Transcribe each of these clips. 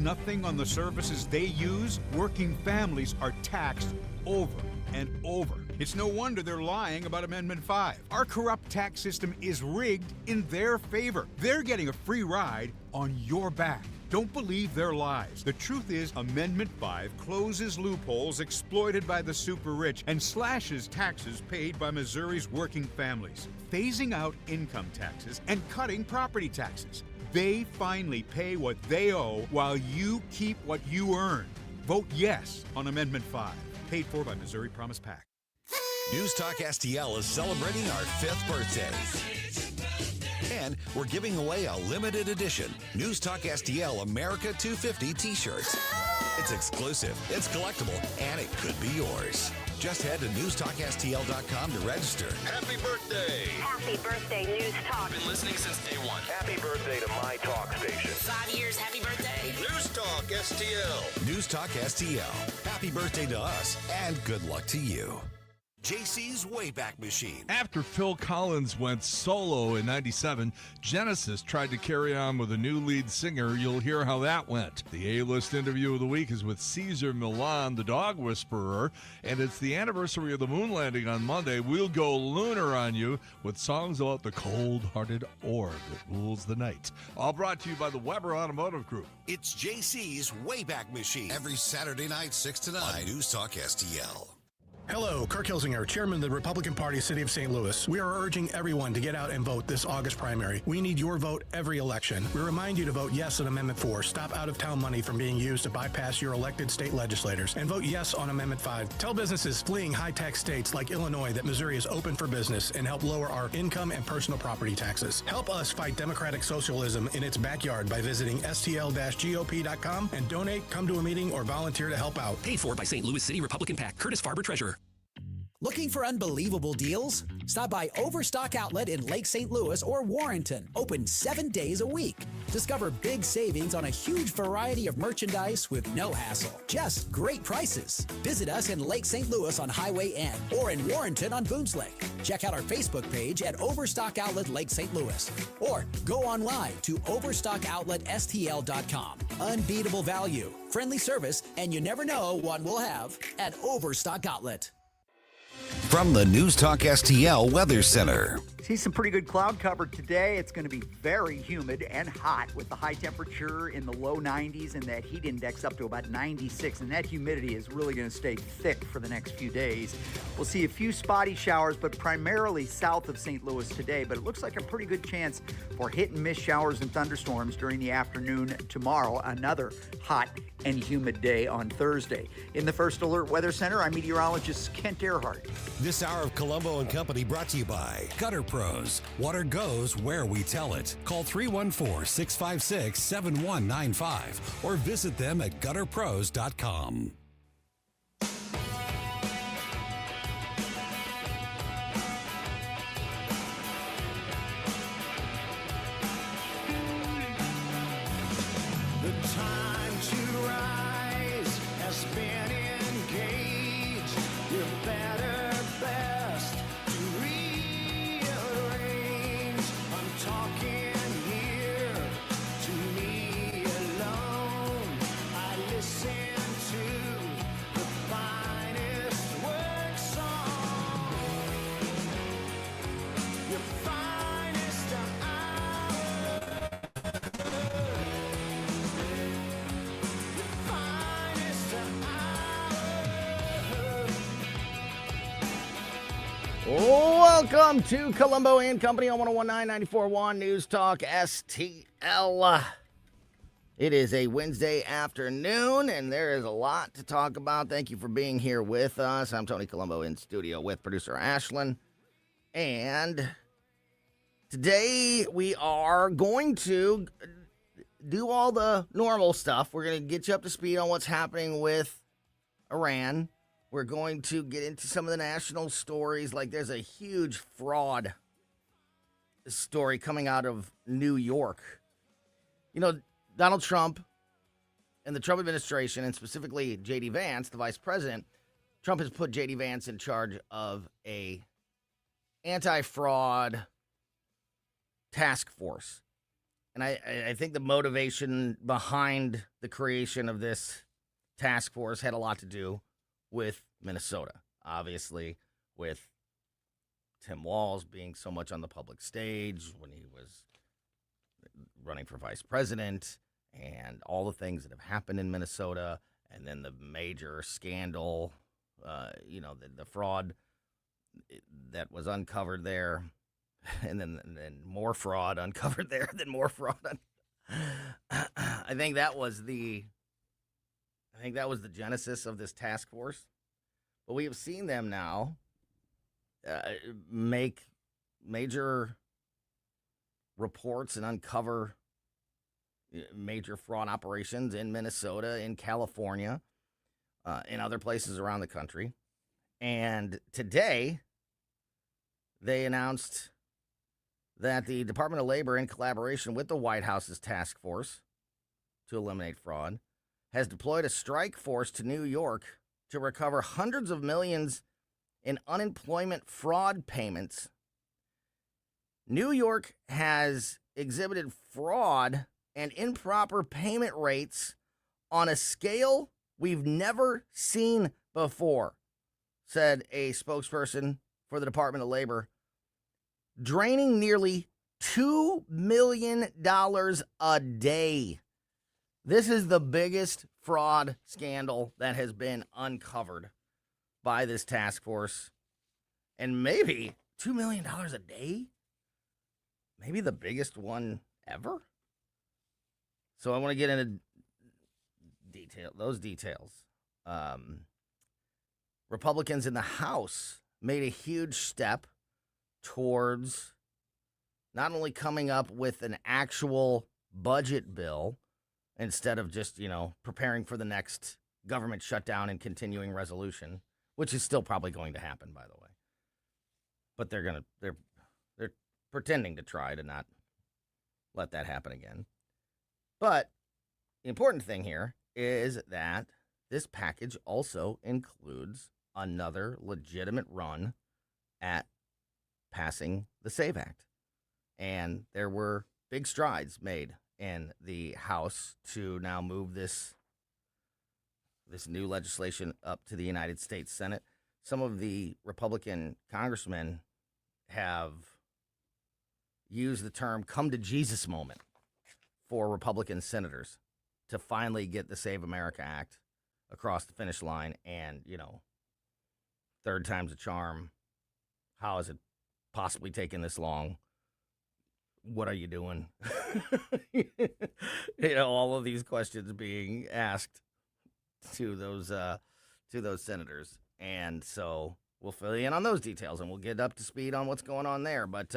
nothing on the services they use, working families are taxed over and over. It's no wonder they're lying about Amendment 5. Our corrupt tax system is rigged in their favor. They're getting a free ride on your back. Don't believe their lies. The truth is, Amendment 5 closes loopholes exploited by the super rich and slashes taxes paid by Missouri's working families, phasing out income taxes and cutting property taxes. They finally pay what they owe while you keep what you earn. Vote yes on Amendment 5. Paid for by Missouri Promise PAC. News Talk STL is celebrating our 5th birthday. And we're giving away a limited edition News Talk STL America 250 t-shirts. It's exclusive, it's collectible, and it could be yours. Just head to newstalkstl.com to register. Happy birthday! Happy birthday, News Talk. Been listening since day one. Happy birthday to my talk station. 5 years, happy birthday. News Talk STL. News Talk STL. Happy birthday to us, and good luck to you. JC's Wayback Machine. After Phil Collins went solo in 97, Genesis tried to carry on with a new lead singer. You'll hear how that went. The A-list interview of the week is with Caesar Milan, the dog whisperer, and it's the anniversary of the moon landing on Monday. We'll go lunar on you with songs about the cold-hearted orb that rules the night. All brought to you by the Weber Automotive Group. It's JC's Wayback Machine. Every Saturday night, 6 to 9 on News Talk STL. Hello, Kirk Hilsinger, Chairman of the Republican Party, City of St. Louis. We are urging everyone to get out and vote this August primary. We need your vote every election. We remind you to vote yes on Amendment 4. Stop out-of-town money from being used to bypass your elected state legislators. And vote yes on Amendment 5. Tell businesses fleeing high-tax states like Illinois that Missouri is open for business and help lower our income and personal property taxes. Help us fight democratic socialism in its backyard by visiting stl-gop.com and donate, come to a meeting, or volunteer to help out. Paid for by St. Louis City Republican PAC. Curtis Farber, Treasurer. Looking for unbelievable deals? Stop by Overstock Outlet in Lake St. Louis or Warrenton. Open 7 days a week. Discover big savings on a huge variety of merchandise with no hassle. Just great prices. Visit us in Lake St. Louis on Highway N or in Warrenton on Boones Lake. Check out our Facebook page at Overstock Outlet Lake St. Louis or go online to overstockoutletstl.com. Unbeatable value, friendly service, and you never know what we'll have at Overstock Outlet. From the News Talk STL Weather Center. See some pretty good cloud cover today. It's going to be very humid and hot with the high temperature in the low 90s and that heat index up to about 96. And that humidity is really going to stay thick for the next few days. We'll see a few spotty showers, but primarily south of St. Louis today. But it looks like a pretty good chance for hit and miss showers and thunderstorms during the afternoon tomorrow. Another hot and humid day on Thursday. In the First Alert Weather Center, I'm meteorologist Kent Earhart. This hour of Colombo and Company brought to you by Gutter Pros. Water goes where we tell it. Call 314-656-7195 or visit them at gutterpros.com. The time to rise has been engaged. You're better, best to rearrange. I'm talking here to me alone. I listen to the finest work song. Your finest hour. Welcome to Colombo and Company on 101.9 News Talk STL. It is a Wednesday afternoon, and there is a lot to talk about. Thank you for being here with us. I'm Tony Colombo in studio with producer Ashlyn. And today we are going to do all the normal stuff. We're going to get you up to speed on what's happening with Iran. We're going to get into some of the national stories, like there's a huge fraud story coming out of New York. You know, Donald Trump and the Trump administration, and specifically J.D. Vance, the vice president, Trump has put J.D. Vance in charge of a anti-fraud task force. And I think the motivation behind the creation of this task force had a lot to do with Minnesota. Obviously, with Tim Walz being so much on the public stage when he was running for vice president, and all the things that have happened in Minnesota, and then the major scandal, the fraud that was uncovered there, and then more fraud uncovered there, then more fraud. I think that was the genesis of this task force. But we have seen them now make major reports and uncover major fraud operations in Minnesota, in California, in other places around the country. And today, they announced that the Department of Labor, in collaboration with the White House's task force to eliminate fraud, has deployed a strike force to New York to recover hundreds of millions in unemployment fraud payments. New York has exhibited fraud and improper payment rates on a scale we've never seen before, said a spokesperson for the Department of Labor, draining nearly $2 million a day. This is the biggest fraud scandal that has been uncovered by this task force. And maybe $2 million a day? Maybe the biggest one ever? So I want to get into those details. Republicans in the House made a huge step towards not only coming up with an actual budget bill instead of just, preparing for the next government shutdown and continuing resolution, which is still probably going to happen, by the way. But they're pretending to try to not let that happen again. But the important thing here is that this package also includes another legitimate run at passing the SAVE Act. And there were big strides made in the House to now move this new legislation up to the United States Senate. Some of the Republican congressmen have used the term come to Jesus moment for Republican senators to finally get the Save America Act across the finish line. And, third time's a charm. How has it possibly taken this long? What are you doing? All of these questions being asked to those senators. And so we'll fill you in on those details, and we'll get up to speed on what's going on there. But,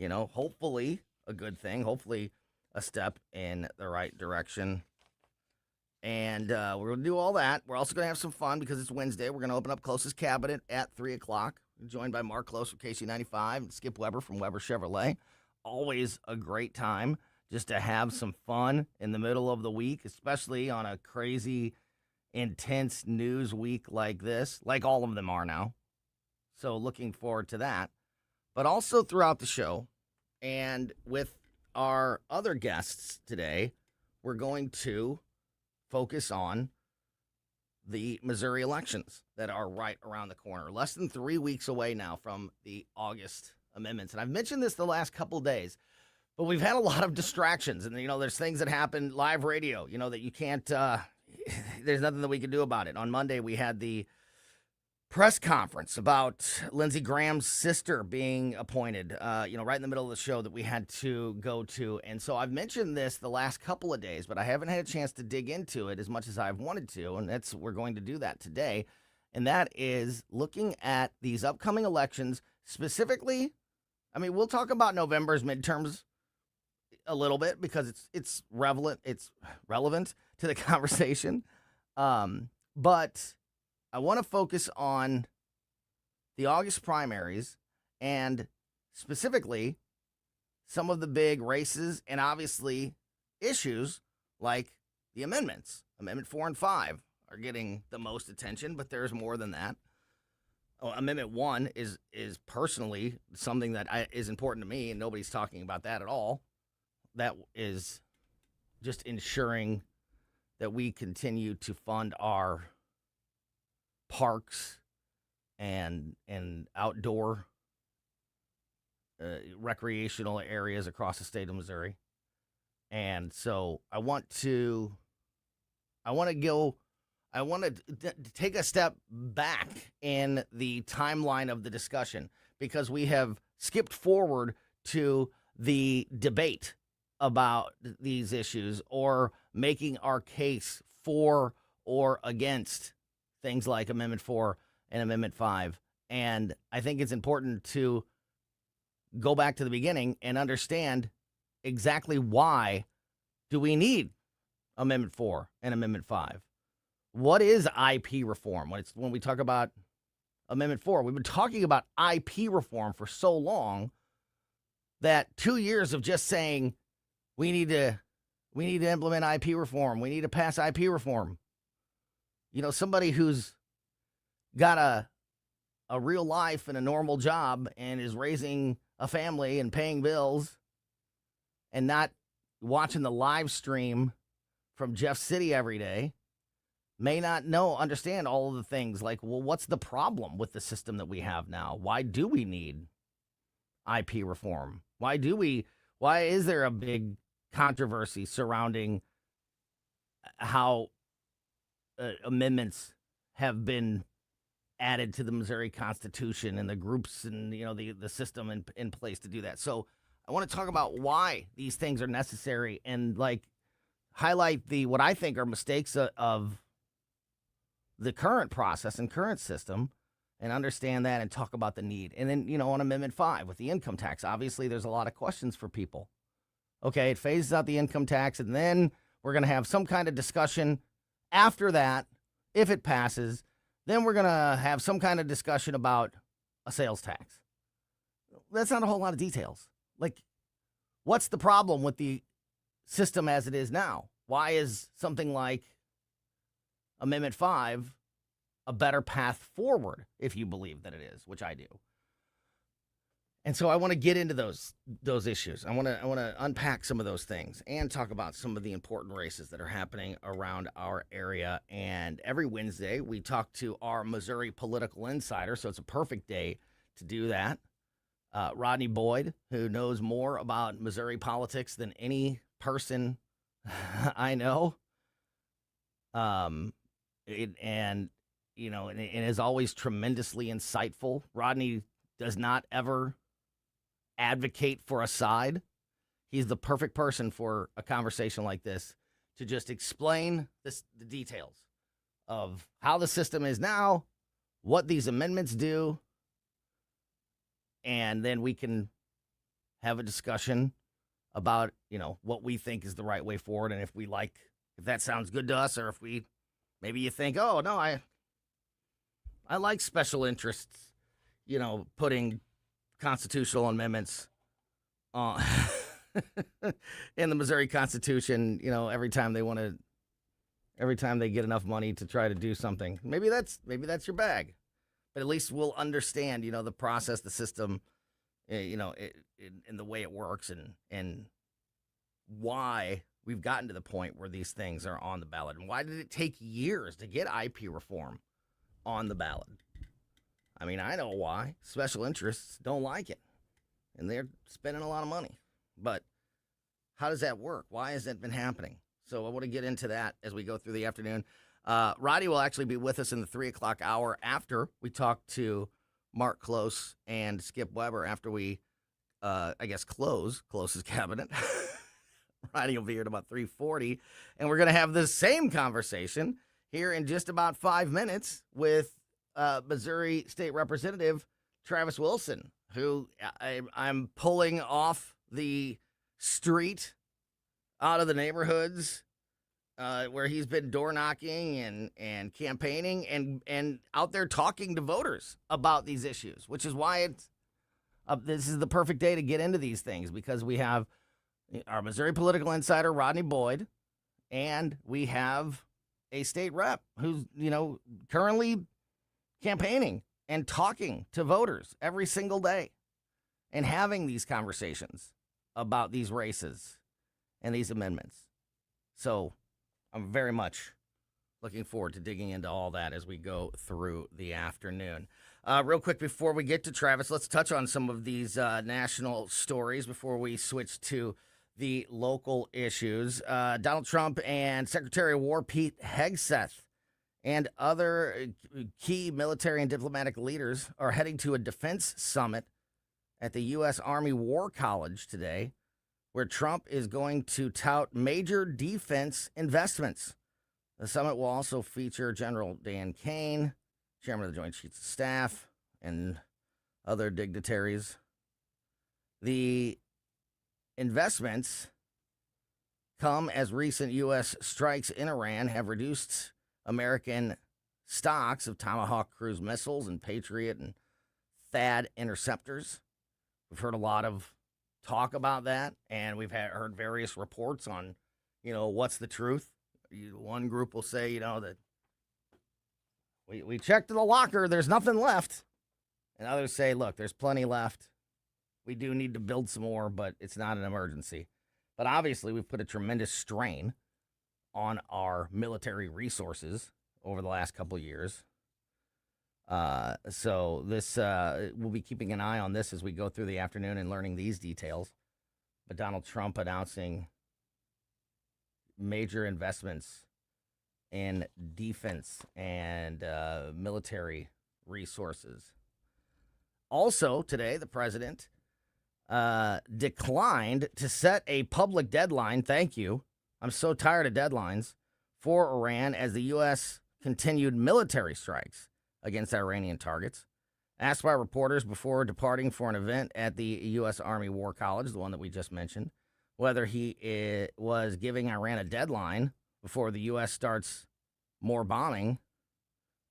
hopefully a good thing, hopefully a step in the right direction. And we're going to do all that. We're also going to have some fun because it's Wednesday. We're going to open up KLOSES Cabinet at 3 o'clock. We're joined by Mark Close from KC95 and Skip Weber from Weber Chevrolet. Always a great time just to have some fun in the middle of the week, especially on a crazy, intense news week like this, like all of them are now. So looking forward to that. But also throughout the show and with our other guests today, we're going to focus on the Missouri elections that are right around the corner. Less than 3 weeks away now from the August amendments. And I've mentioned this the last couple of days, but we've had a lot of distractions. And, there's things that happen live radio, that you can't, there's nothing that we can do about it. On Monday, we had the press conference about Lindsey Graham's sister being appointed, right in the middle of the show that we had to go to. And so I've mentioned this the last couple of days, but I haven't had a chance to dig into it as much as I've wanted to. And we're going to do that today. And that is looking at these upcoming elections specifically. I mean, we'll talk about November's midterms a little bit because it's relevant to the conversation. But I want to focus on the August primaries and specifically some of the big races and obviously issues like the amendments. Amendment 4 and 5 are getting the most attention, but there's more than that. Amendment 1 is personally something that is important to me, and nobody's talking about that at all. that is just ensuring that we continue to fund our parks and outdoor recreational areas across the state of Missouri. And so I want to take a step back in the timeline of the discussion, because we have skipped forward to the debate about these issues or making our case for or against things like Amendment 4 and Amendment 5. And I think it's important to go back to the beginning and understand exactly why do we need Amendment 4 and Amendment 5. What is IP reform? When we talk about Amendment 4, we've been talking about IP reform for so long that 2 years of just saying we need to implement IP reform, we need to pass IP reform. You know, somebody who's got a real life and a normal job and is raising a family and paying bills and not watching the live stream from Jeff City every day may not understand all of the things like, well, what's the problem with the system that we have now? Why do we need IP reform? Why is there a big controversy surrounding how amendments have been added to the Missouri Constitution and the groups and, you know, the system in place to do that? So I want to talk about why these things are necessary and like highlight what I think are mistakes of the current process and current system, and understand that and talk about the need. And then, you know, on Amendment 5 with the income tax, obviously there's a lot of questions for people. Okay, it phases out the income tax, and then we're going to have some kind of discussion after that, if it passes. Then we're going to have some kind of discussion about a sales tax. That's not a whole lot of details. Like, what's the problem with the system as it is now? Why is something like Amendment 5 a better path forward, if you believe that it is, which I do? And so I want to get into those issues. I want to unpack some of those things and talk about some of the important races that are happening around our area. And every Wednesday we talk to our Missouri political insider, so it's a perfect day to do that. Rodney Boyd, who knows more about Missouri politics than any person I know. And is always tremendously insightful. Rodney does not ever advocate for a side. He's the perfect person for a conversation like this to just explain the details of how the system is now, what these amendments do, and then we can have a discussion about, you know, what we think is the right way forward, and if that sounds good to us, or if maybe you think, oh no, I like special interests, you know, putting constitutional amendments in the Missouri Constitution, you know, every time they get enough money to try to do something. Maybe that's your bag, but at least we'll understand, you know, the process, the system, you know, and the way it works, and why we've gotten to the point where these things are on the ballot, and why did it take years to get IP reform on the ballot? I mean, I know why. Special interests don't like it, and they're spending a lot of money. But how does that work? Why has that been happening? So I want to get into that as we go through the afternoon. Roddy will actually be with us in the 3 o'clock hour after we talk to Mark Close and Skip Weber after we, Close's cabinet. Roddy will be here at about 3:40, and we're going to have the same conversation here in just about 5 minutes with Missouri State Representative Travis Wilson, who I'm pulling off the street out of the neighborhoods where he's been door knocking and campaigning and out there talking to voters about these issues, which is why this is the perfect day to get into these things, because we have our Missouri political insider, Rodney Boyd, and we have a state rep who's, you know, currently campaigning and talking to voters every single day and having these conversations about these races and these amendments. So I'm very much looking forward to digging into all that as we go through the afternoon. Real quick before we get to Travis, let's touch on some of these national stories before we switch to the local issues. Donald Trump and Secretary of War Pete Hegseth and other key military and diplomatic leaders are heading to a defense summit at the U.S. Army War College today, where Trump is going to tout major defense investments. The summit will also feature General Dan Kane, Chairman of the Joint Chiefs of Staff, and other dignitaries. The investments come as recent U.S. strikes in Iran have reduced American stocks of Tomahawk cruise missiles and Patriot and THAAD interceptors. We've heard a lot of talk about that, and we've heard various reports on, what's the truth. One group will say, that we checked the locker, there's nothing left. And others say, look, there's plenty left. We do need to build some more, but it's not an emergency. But obviously, we've put a tremendous strain on our military resources over the last couple of years. So this, we'll be keeping an eye on this as we go through the afternoon and learning these details. But Donald Trump announcing major investments in defense and military resources. Also, today, the president declined to set a public deadline. Thank you. I'm so tired of deadlines for Iran as the U.S. continued military strikes against Iranian targets. Asked by reporters before departing for an event at the U.S. Army War College, the one that we just mentioned, whether he was giving Iran a deadline before the U.S. starts more bombing,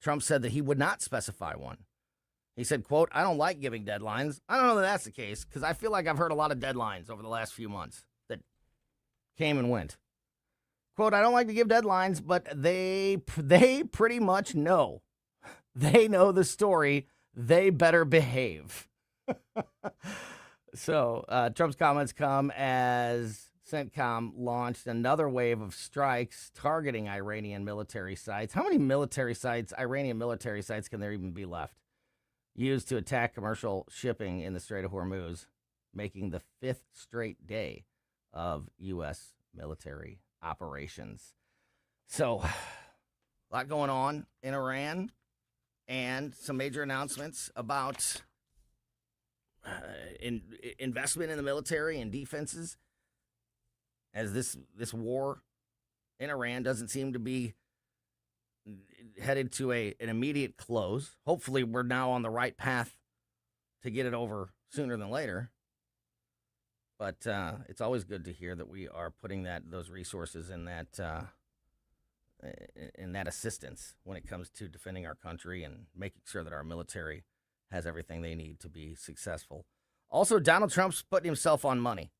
Trump said that he would not specify one. He said, quote, I don't like giving deadlines. I don't know that that's the case because I feel like I've heard a lot of deadlines over the last few months that came and went. Quote, I don't like to give deadlines, but they pretty much know. They know the story. They better behave. So Trump's comments come as CENTCOM launched another wave of strikes targeting Iranian military sites. How many military sites, Iranian military sites, can there even be left? Used to attack commercial shipping in the Strait of Hormuz, making the 5th straight day of U.S. military operations. So, a lot going on in Iran and some major announcements about investment in the military and defenses as this war in Iran doesn't seem to be headed to an immediate close. Hopefully, we're now on the right path to get it over sooner than later. But it's always good to hear that we are putting those resources in that assistance when it comes to defending our country and making sure that our military has everything they need to be successful. Also, Donald Trump's putting himself on money,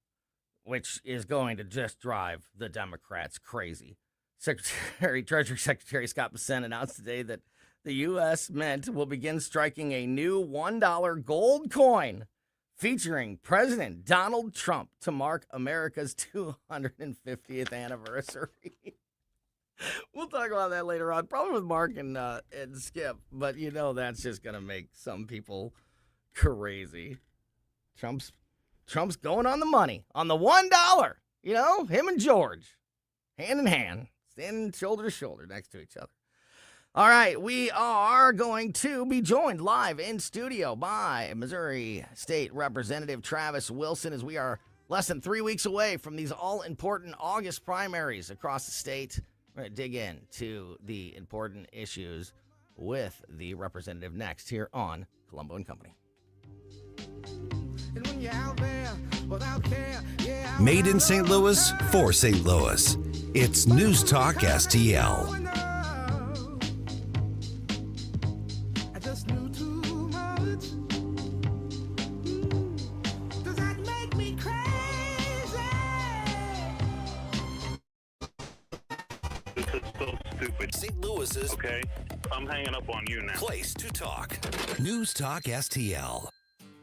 which is going to just drive the Democrats crazy. Treasury Secretary Scott Bessent announced today that the U.S. Mint will begin striking a new $1 gold coin featuring President Donald Trump to mark America's 250th anniversary. We'll talk about that later on, probably with Mark and Skip, but that's just going to make some people crazy. Trump's going on the money, on the $1, him and George, hand in hand. Standing shoulder to shoulder next to each other. All right, we are going to be joined live in studio by Missouri State Representative Travis Wilson as we are less than 3 weeks away from these all-important August primaries across the state. We're going to dig into the important issues with the representative next here on Colombo and Company. Made in St. Louis for St. Louis. It's News Talk STL. This is so stupid. St. Louis's Okay, I'm hanging up on you now. place to talk. News Talk STL.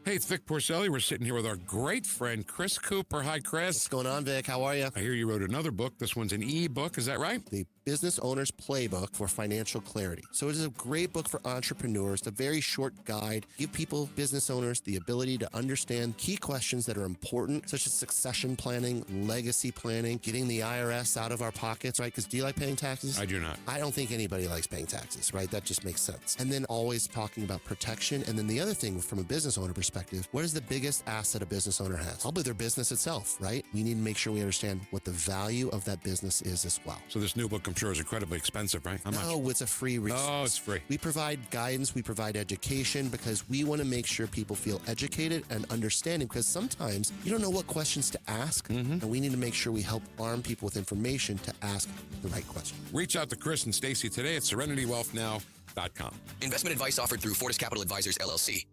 Hey, it's Vic Porcelli. We're sitting here with our great friend, Chris Cooper. Hi, Chris. What's going on, Vic? How are you? I hear you wrote another book. This one's an e-book. Is that right? The Business Owner's Playbook for Financial Clarity. So it is a great book for entrepreneurs, a very short guide. Give people, business owners, the ability to understand key questions that are important, such as succession planning, legacy planning, getting the IRS out of our pockets, right? Because do you like paying taxes? I do not. I don't think anybody likes paying taxes, right? That just makes sense. And then always talking about protection. And then the other thing from a business owner perspective, what is the biggest asset a business owner has? Probably their business itself, right? We need to make sure we understand what the value of that business is as well. So this new book, I'm sure, is incredibly expensive, right? How much? No, it's a free resource. Oh, it's free. We provide guidance, we provide education because we want to make sure people feel educated and understanding because sometimes you don't know what questions to ask, and we need to make sure we help arm people with information to ask the right question. Reach out to Chris and Stacy today at SerenityWealthNow.com. Investment advice offered through Fortis Capital Advisors, LLC.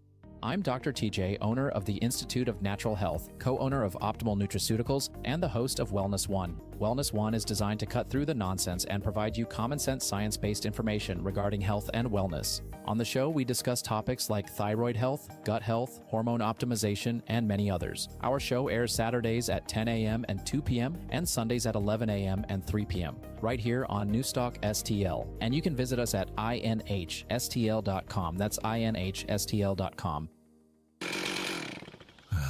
I'm Dr. TJ, owner of the Institute of Natural Health, co-owner of Optimal Nutraceuticals, and the host of Wellness One. Wellness One is designed to cut through the nonsense and provide you common sense science-based information regarding health and wellness. On the show, we discuss topics like thyroid health, gut health, hormone optimization, and many others. Our show airs Saturdays at 10 a.m. and 2 p.m. and Sundays at 11 a.m. and 3 p.m. right here on Newstalk STL. And you can visit us at inhstl.com. That's inhstl.com.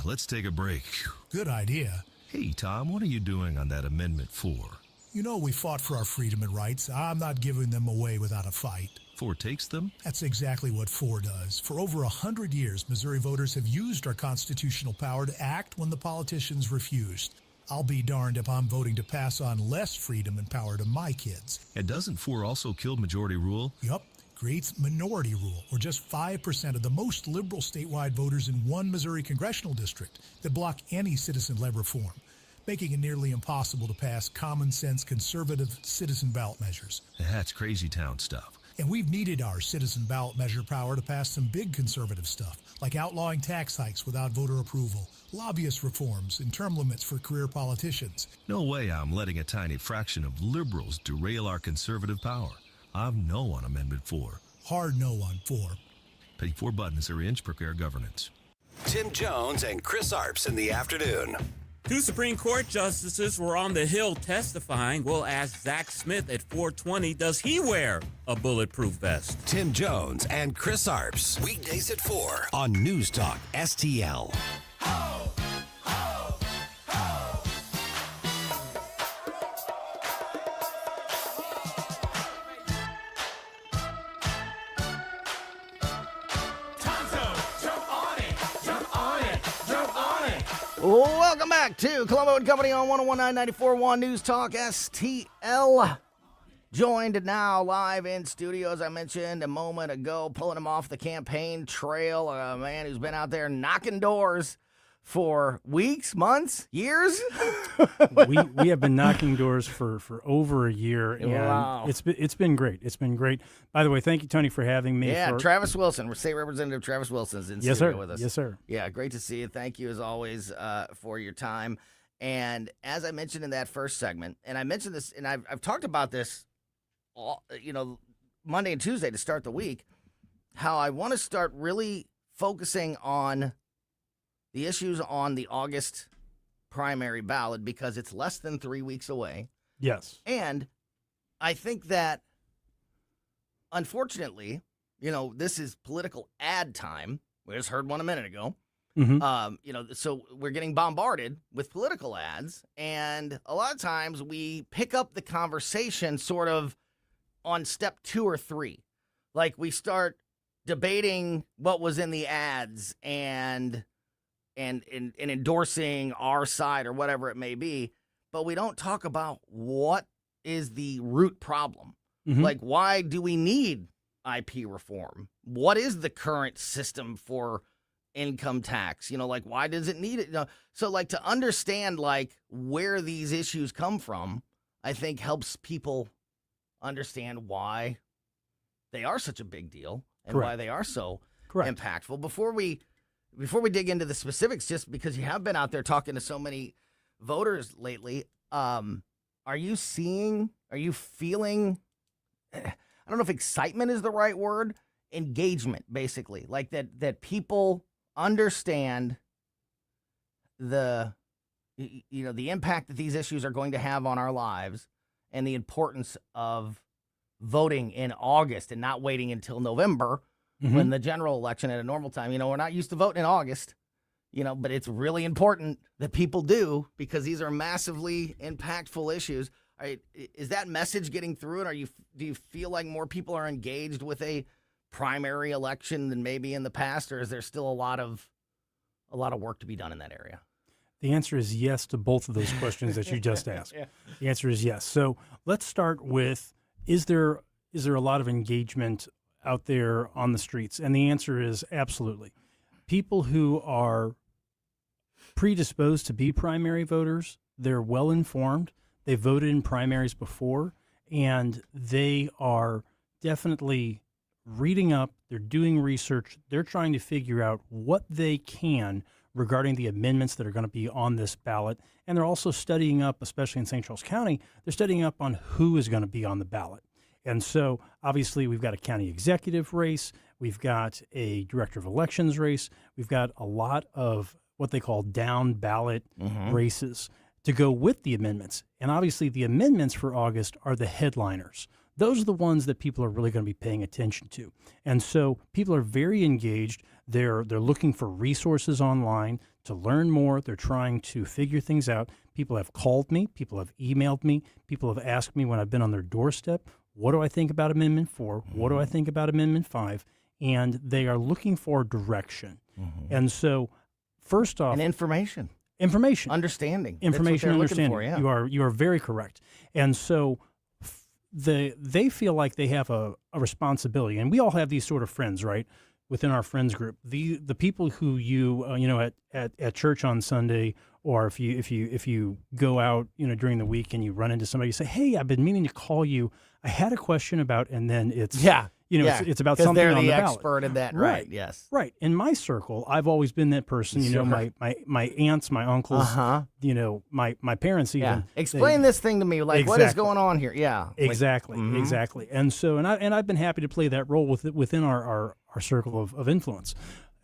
Let's take a break. Good idea. Hey, Tom, what are you doing on that Amendment 4? You know, we fought for our freedom and rights. I'm not giving them away without a fight. 4 takes them? That's exactly what 4 does. For over 100 years, Missouri voters have used our constitutional power to act when the politicians refused. I'll be darned if I'm voting to pass on less freedom and power to my kids. And doesn't 4 also kill majority rule? Yup. Creates minority rule, or just 5% of the most liberal statewide voters in one Missouri congressional district that block any citizen-led reform, making it nearly impossible to pass common-sense conservative citizen ballot measures. That's crazy town stuff. And we've needed our citizen ballot measure power to pass some big conservative stuff, like outlawing tax hikes without voter approval, lobbyist reforms, and term limits for career politicians. No way I'm letting a tiny fraction of liberals derail our conservative power. I'm no on Amendment 4. Hard no on 4. Pay 4 buttons or inch prepare governance. Tim Jones and Chris Arps in the afternoon. 2 Supreme Court justices were on the Hill testifying. We'll ask Zach Smith at 420, does he wear a bulletproof vest? Tim Jones and Chris Arps. Weekdays at 4 on News Talk STL. Welcome back to Colombo Company on 101.9 News Talk STL. Joined now live in studio, as I mentioned a moment ago, pulling him off the campaign trail. A man who's been out there knocking doors for weeks, months, years. we have been knocking doors for over a year, and wow. it's been great. It's been great. By the way, thank you, Tony, for having me. Yeah, Travis Wilson, State Representative Travis Wilson's in yes, studio sir. with us. Yes, sir. Yeah, great to see you. Thank you as always for your time. And as I mentioned in that first segment, and I mentioned this, and I've talked about this, Monday and Tuesday to start the week, how I want to start really focusing on the issues on the August primary ballot because it's less than 3 weeks away. Yes. And I think that, unfortunately, this is political ad time. We just heard one a minute ago. Mm-hmm. So we're getting bombarded with political ads. And a lot of times we pick up the conversation sort of on step 2 or 3. Like we start debating what was in the ads and endorsing our side or whatever it may be, but we don't talk about what is the root problem. Mm-hmm. Like, why do we need IP reform? What is the current system for income tax? Why does it need it? So, to understand, where these issues come from, I think helps people understand why they are such a big deal and Correct. why they are so Correct. impactful. Before we dig into the specifics, just because you have been out there talking to so many voters lately, are you feeling, I don't know if excitement is the right word, engagement, basically, like that people understand the impact that these issues are going to have on our lives and the importance of voting in August and not waiting until November when the general election at a normal time. We're not used to voting in August, but it's really important that people do because these are massively impactful issues. Is that message getting through? And do you feel like more people are engaged with a primary election than maybe in the past, or is there still a lot of work to be done in that area? The answer is yes to both of those questions that you just asked. Yeah. The answer is yes. So let's start with, is there a lot of engagement out there on the streets? And the answer is absolutely. People who are predisposed to be primary voters, they're well informed. They voted in primaries before, and they are definitely reading up. They're doing research. They're trying to figure out what they can regarding the amendments that are going to be on this ballot. And they're also studying up, especially in St. Charles County, they're studying up on who is going to be on the ballot. And so obviously we've got a county executive race. We've got a director of elections race. We've got a lot of what they call down ballot races to go with the amendments. And obviously the amendments for August are the headliners. Those are the ones that people are really going to be paying attention to. And so people are very engaged. They're looking for resources online to learn more. They're trying to figure things out. People have called me. People have emailed me. People have asked me when I've been on their doorstep, what do I think about Amendment 4? What do I think about Amendment 5? And they are looking for direction. And so first off... And information. Understanding. Information, understanding. For, yeah. You are very correct. And so they feel like they have a responsibility, and we all have these sort of friends, right? Within our friends group, the people who you at church on Sunday, or if you go out during the week and you run into somebody, you say, "Hey, I've been meaning to call you. I had a question about," and then it's it's about something they're on the the ballot. expert in that, right? Yes, right. In my circle, I've always been that person. My aunts, my uncles, my parents even. Yeah. Explain this thing to me. Like, what is going on here? Yeah, exactly, exactly. And so, I've been happy to play that role within our circle of influence.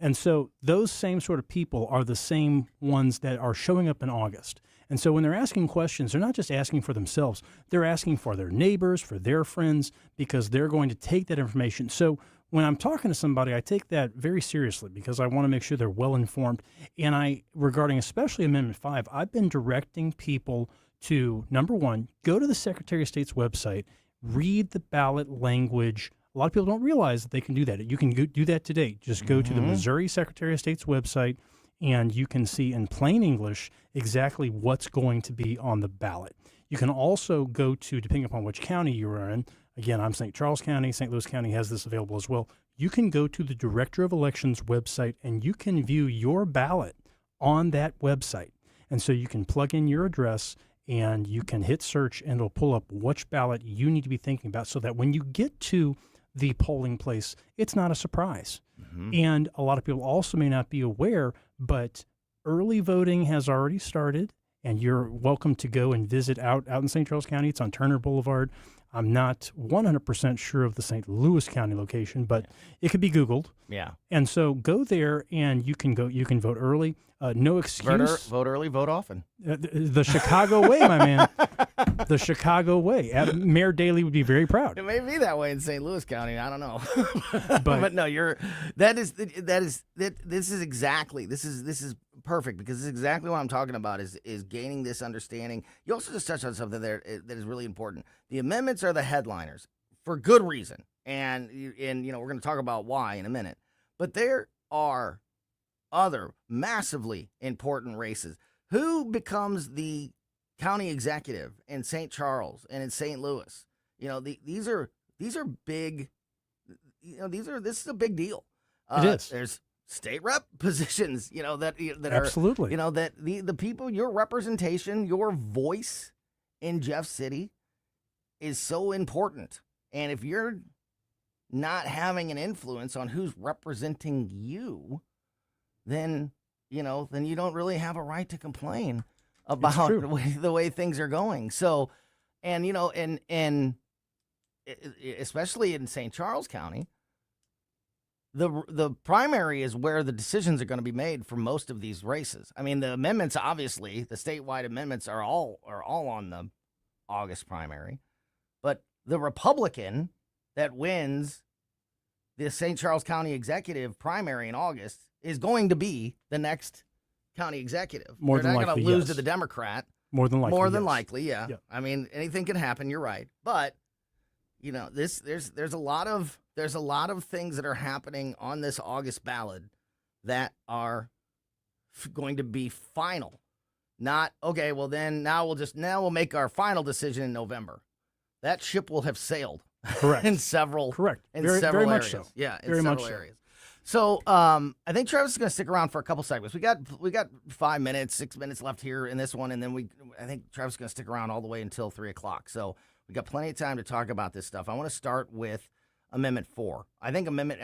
And so those same sort of people are the same ones that are showing up in August. And so when they're asking questions, they're not just asking for themselves. They're asking for their neighbors, for their friends, because they're going to take that information. So when I'm talking to somebody, I take that very seriously because I want to make sure they're well informed. And regarding especially Amendment 5, I've been directing people to, number one, go to the Secretary of State's website, read the ballot language. A lot of people don't realize that they can do that. You can do that today. Just go to the Missouri Secretary of State's website, and you can see in plain English exactly what's going to be on the ballot. You can also go to, depending upon which county you are in, again, I'm St. Charles County, St. Louis County has this available as well. You can go to the Director of Elections website, and you can view your ballot on that website. And so you can plug in your address, and you can hit search, and it'll pull up which ballot you need to be thinking about so that when you get to the polling place, it's not a surprise. And a lot of people also may not be aware, but early voting has already started, and you're welcome to go and visit out in St. Charles County. It's on Turner Boulevard. I'm not 100% sure of the St. Louis County location, but it could be Googled. Yeah. And so go there, and you can vote early. No excuse. Vote early, vote often. The Chicago way, my man. The Chicago way. Mayor Daley would be very proud. It may be that way in St. Louis County. I don't know, but no, this is perfect because this is exactly what I'm talking about. Is gaining this understanding. You also just touched on something there that is really important. The amendments are the headliners for good reason, and we're going to talk about why in a minute. But there are other massively important races. Who becomes the county executive in St. Charles and in St. Louis? These are big. This is a big deal. It is. There's state rep positions. That absolutely. Are that the people, your representation, your voice in Jeff City is so important. And if you're not having an influence on who's representing you, then you don't really have a right to complain about the way things are going. So, and especially in St. Charles County, the primary is where the decisions are going to be made for most of these races. I mean, the amendments, obviously, the statewide amendments are all on the August primary, but the Republican that wins the St. Charles County Executive primary in August is going to be the next county executive. They're not going to lose to the Democrat. More than likely. More than likely, yeah. I mean, anything can happen. You're right, but there's a lot of things that are happening on this August ballot that are going to be final. Not okay. Well, then now we'll make our final decision in November. That ship will have sailed. Correct. in several very areas. much so. Yeah, in very several much areas. So I think Travis is going to stick around for a couple segments. We got 5 minutes, 6 minutes left here in this one, and then I think Travis is going to stick around all the way until 3 o'clock. So we got plenty of time to talk about this stuff. I want to start with Amendment 4. I think Amendment,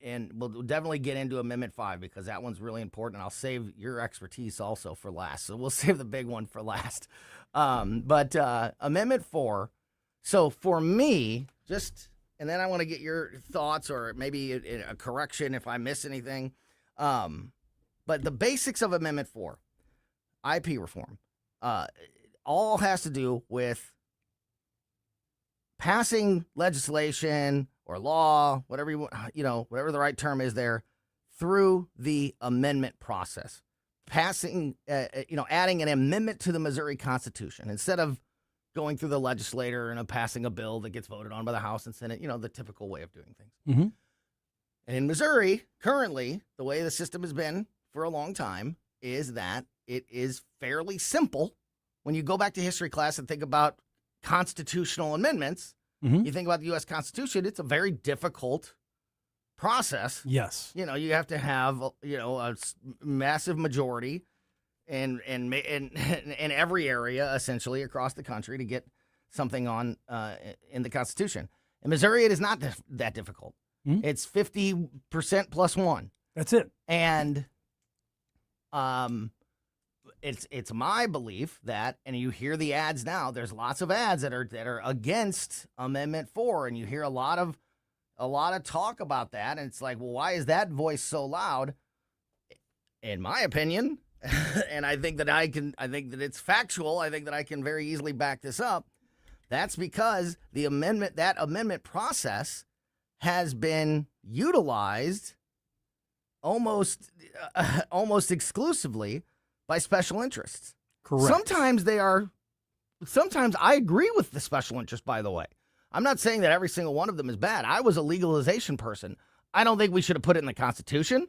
and we'll definitely get into Amendment 5 because that one's really important. I'll save your expertise also for last. So we'll save the big one for last. But Amendment 4. So for me, and then I want to get your thoughts or maybe a correction if I miss anything. But the basics of Amendment 4, IP reform, all has to do with passing legislation or law, whatever whatever the right term is there, through the amendment process. Passing, adding an amendment to the Missouri Constitution instead of going through the legislature and passing a bill that gets voted on by the House and Senate, the typical way of doing things. Mm-hmm. And in Missouri, currently, the way the system has been for a long time is that it is fairly simple. When you go back to history class and think about constitutional amendments, you think about the U.S. Constitution, it's a very difficult process. Yes. You have to have, a massive majority in every area, essentially, across the country to get something on in the Constitution. In Missouri, it is not that difficult. Mm-hmm. It's 50% plus one. That's it. And it's my belief that, and you hear the ads now, there's lots of ads that are against Amendment 4, and you hear a lot of talk about that, and it's like, well, why is that voice so loud? In my opinion, and I think that it's factual. I think that I can very easily back this up. That's because that amendment process has been utilized almost exclusively by special interests. Correct. Sometimes I agree with the special interest, by the way. I'm not saying that every single one of them is bad. I was a legalization person. I don't think we should have put it in the Constitution.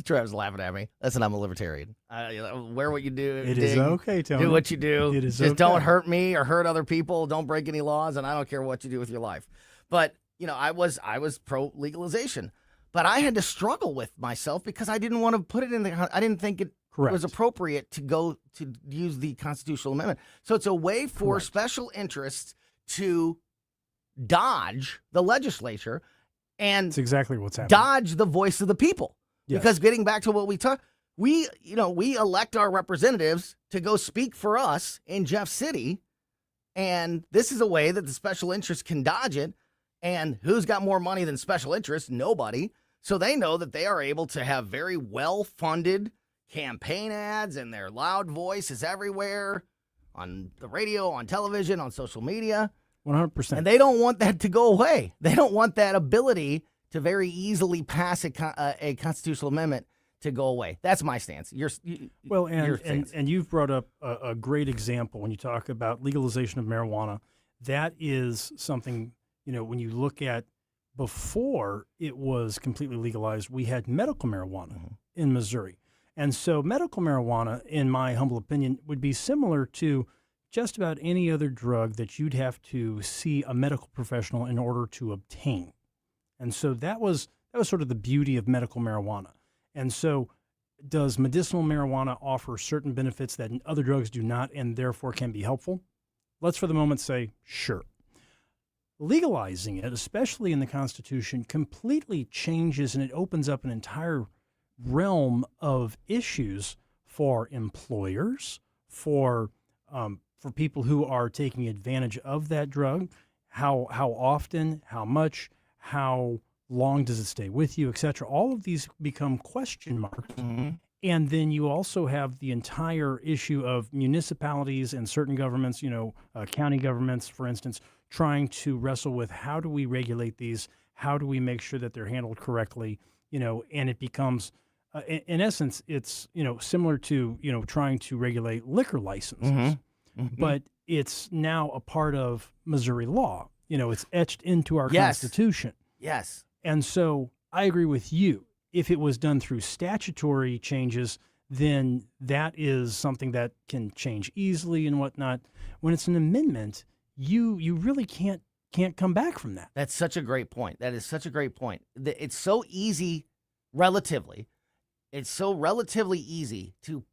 Travis laughing at me. Listen, I'm a libertarian. Wear what you do. It is okay, Tony. Do what you do. It is Just okay. don't hurt me or hurt other people. Don't break any laws, and I don't care what you do with your life. But I was pro legalization, but I had to struggle with myself because I didn't want to put it in the. I didn't think it was appropriate to go to use the constitutional amendment. So it's a way for special interests to dodge the legislature and that's exactly what's happening. Dodge the voice of the people. Yes. Because getting back to what we talked, we elect our representatives to go speak for us in Jeff City, and this is a way that the special interests can dodge it. And who's got more money than special interests? Nobody. So they know that they are able to have very well-funded campaign ads, and their loud voice is everywhere on the radio, on television, on social media. 100%. And they don't want that to go away. They don't want that ability to very easily pass a constitutional amendment to go away. That's my stance. Your stance. And you've brought up a great example when you talk about legalization of marijuana. That is something, when you look at before it was completely legalized, we had medical marijuana in Missouri. And so medical marijuana, in my humble opinion, would be similar to just about any other drug that you'd have to see a medical professional in order to obtain. And so that was sort of the beauty of medical marijuana. And so does medicinal marijuana offer certain benefits that other drugs do not and therefore can be helpful? Let's for the moment say, sure. Legalizing it, especially in the Constitution, completely changes and it opens up an entire realm of issues for employers, for people who are taking advantage of that drug, how often, how much, how long does it stay with you, et cetera. All of these become question marks. And then you also have the entire issue of municipalities and certain governments, county governments, for instance, trying to wrestle with how do we regulate these? How do we make sure that they're handled correctly? And it becomes, in essence, it's, similar to, trying to regulate liquor licenses. But it's now a part of Missouri law. It's etched into our Constitution. Yes. And so I agree with you. If it was done through statutory changes, then that is something that can change easily and whatnot. When it's an amendment, you really can't come back from that. That's such a great point. That is such a great point. It's so easy, relatively. It's so relatively easy to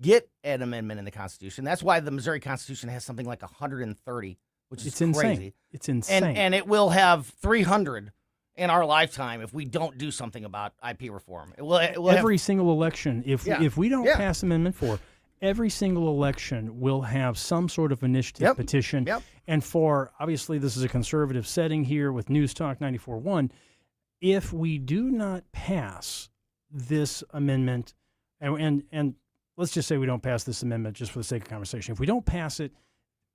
get an amendment in the Constitution. That's why the Missouri Constitution has something like 130, which is crazy. Insane. It's insane. And it will have 300 in our lifetime if we don't do something about IP reform. It will every single election, if we don't pass Amendment 4, every single election will have some sort of initiative petition. And obviously this is a conservative setting here with News Talk 94.1, if we do not pass this amendment, and let's just say we don't pass this amendment just for the sake of conversation. If we don't pass it,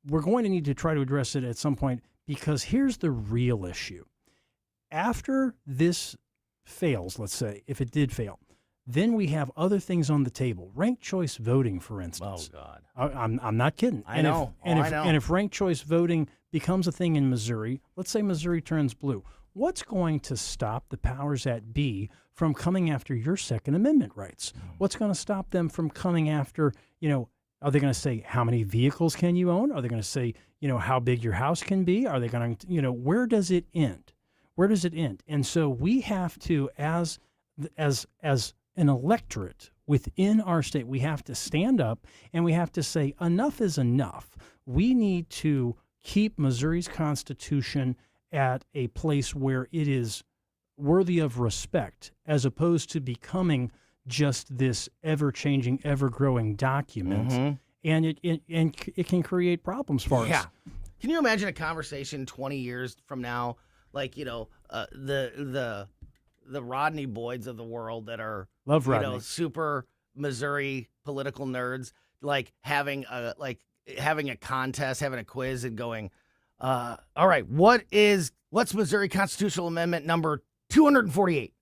we're going to need to try to address it at some point, because here's the real issue. After this fails, let's say, if it did fail, then we have other things on the table. Ranked choice voting, for instance. Oh, God. I'm not kidding. I know. And if ranked choice voting becomes a thing in Missouri, let's say Missouri turns blue, what's going to stop the powers that be from coming after your Second Amendment rights? What's going to stop them from coming after, are they going to say, how many vehicles can you own? Are they going to say, how big your house can be? Are they going to, where does it end? Where does it end? And so we have to, as an electorate within our state, we have to stand up and we have to say, enough is enough. We need to keep Missouri's Constitution at a place where it is worthy of respect, as opposed to becoming just this ever-changing, ever-growing document. And it can create problems for us. Can you imagine a conversation 20 years from now, like, the Rodney Boyds of the world that are Love Rodney. Super Missouri political nerds, like having a contest, having a quiz, and going, all right, what's Missouri Constitutional Amendment number 248?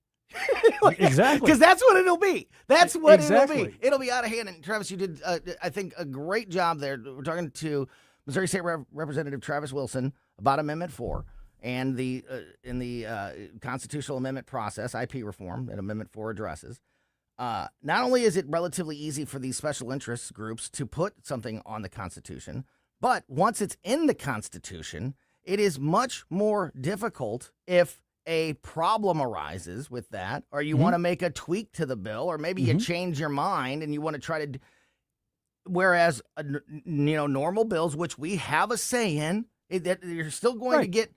Exactly. Because that's what it'll be. That's what Exactly. it'll be. It'll be out of hand. And Travis, you did, I think, a great job there. We're talking to Missouri State Representative Travis Wilson about Amendment 4 and in the constitutional amendment process, IP reform that Amendment 4 addresses. Not only is it relatively easy for these special interest groups to put something on the Constitution, but once it's in the Constitution, it is much more difficult if a problem arises with that, or you want to make a tweak to the bill, or maybe you change your mind and you want to try to. Whereas, normal bills, which we have a say in, that you're still going to get.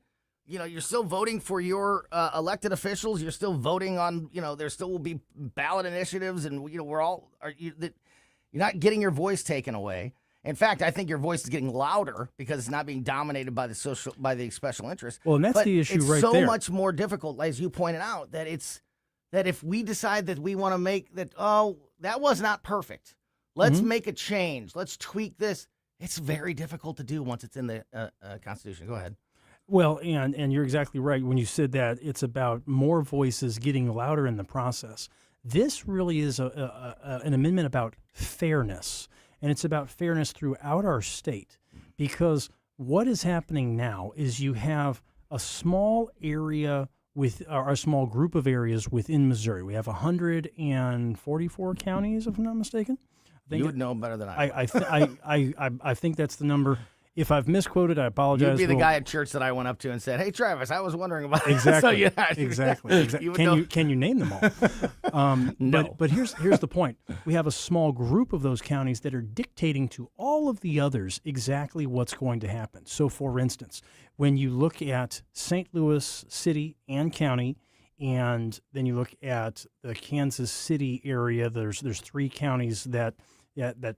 You're still voting for your elected officials. You're still voting on. There still will be ballot initiatives, and you're not getting your voice taken away. In fact, I think your voice is getting louder because it's not being dominated by the special interest. Well, and that's the issue it's right so there. much more difficult, as you pointed out, that if we decide that we want to make that, that was not perfect. Let's make a change. Let's tweak this. It's very difficult to do once it's in the Constitution. Go ahead. Well, and you're exactly right when you said that it's about more voices getting louder in the process. This really is an amendment about fairness. And it's about fairness throughout our state, because what is happening now is you have a small area or a small group of areas within Missouri. We have 144 counties, if I'm not mistaken. You would know better than I would. I think that's the number. If I've misquoted, I apologize. You'd be the guy at church that I went up to and said, "Hey, Travis, I was wondering about exactly." So, exactly. Can you name them all? No. But here's the point. We have a small group of those counties that are dictating to all of the others exactly what's going to happen. So, for instance, when you look at St. Louis City and County, and then you look at the Kansas City area, there's three counties that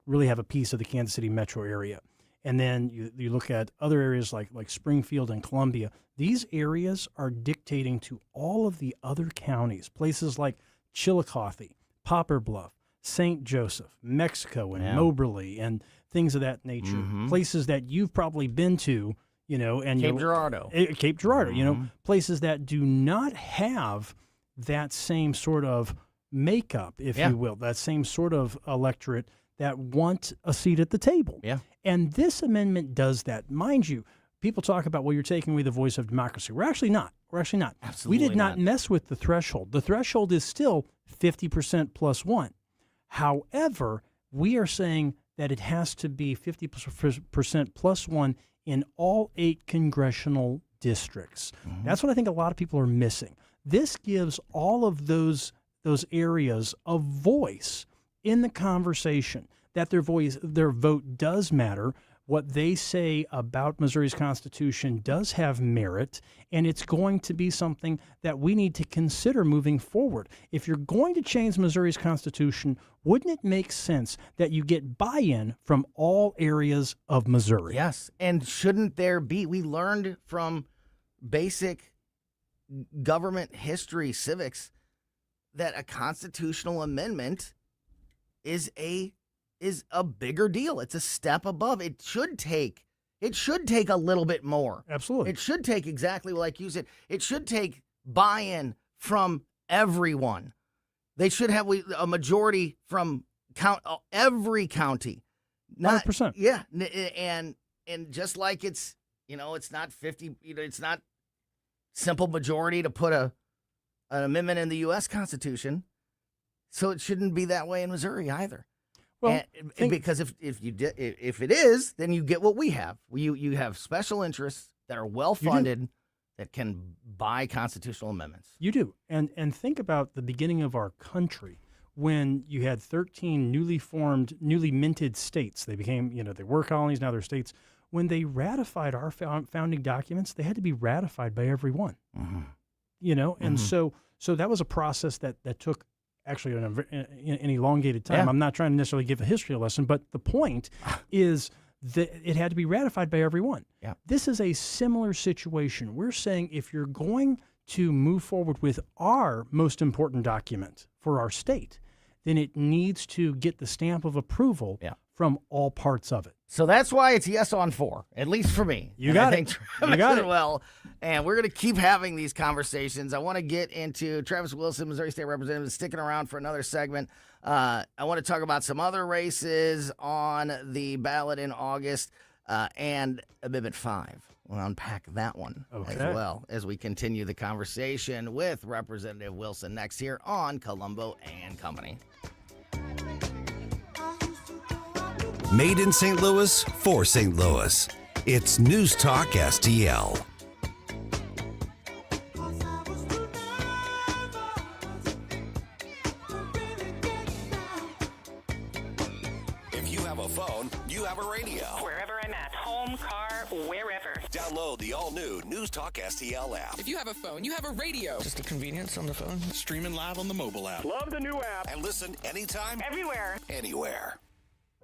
really have a piece of the Kansas City metro area. and then you look at other areas like Springfield and Columbia. These areas are dictating to all of the other counties, places like Chillicothe, Poplar Bluff, St. Joseph, Mexico, and Moberly, and things of that nature. Places that you've probably been to, and Cape Girardeau. Cape Girardeau, places that do not have that same sort of makeup, if you will, that same sort of electorate that want a seat at the table. Yeah. And this amendment does that. Mind you, people talk about, well, you're taking away the voice of democracy. We're actually not. Absolutely We did not mess with the threshold. The threshold is still 50% plus one. However, we are saying that it has to be 50% plus one in all 8 congressional districts. That's what I think a lot of people are missing. This gives all of those areas a voice in the conversation, that their vote does matter. What they say about Missouri's Constitution does have merit, and it's going to be something that we need to consider moving forward. If you're going to change Missouri's Constitution, wouldn't it make sense that you get buy-in from all areas of Missouri? Yes, and shouldn't there be? We learned from basic government history, civics, that a constitutional amendment is a bigger deal. It's a step above. It should take a little bit more. Absolutely. It should take, exactly like you said, it should take buy-in from everyone. They should have a majority from every county. 100%. Yeah, and just like it's not 50, it's not simple majority to put an amendment in the U.S. Constitution. So it shouldn't be that way in Missouri either. Well, because if it is, then you get what we have. You have special interests that are well funded that can buy constitutional amendments. You do, and think about the beginning of our country when you had 13 newly minted states. They became, they were colonies, now they're states. When they ratified our founding documents, they had to be ratified by everyone. And so that was a process that took actually an elongated time. Yeah. I'm not trying to necessarily give a history lesson, but the point is that it had to be ratified by everyone. Yeah. This is a similar situation. We're saying if you're going to move forward with our most important document for our state, then it needs to get the stamp of approval from all parts of it. So that's why it's yes on 4, at least for me. You got it. You got it. Well, and we're going to keep having these conversations. I want to get into Travis Wilson, Missouri State Representative, sticking around for another segment. I want to talk about some other races on the ballot in August and Amendment 5. We'll unpack that one as well as we continue the conversation with Representative Wilson next here on Colombo and Company. Made in St. Louis for St. Louis. It's News Talk STL. If you have a phone, you have a radio. Wherever I'm at, home, car, wherever. Download the all-new News Talk STL app. If you have a phone, you have a radio. Just a convenience on the phone. Streaming live on the mobile app. Love the new app. And listen anytime, Everywhere. anywhere.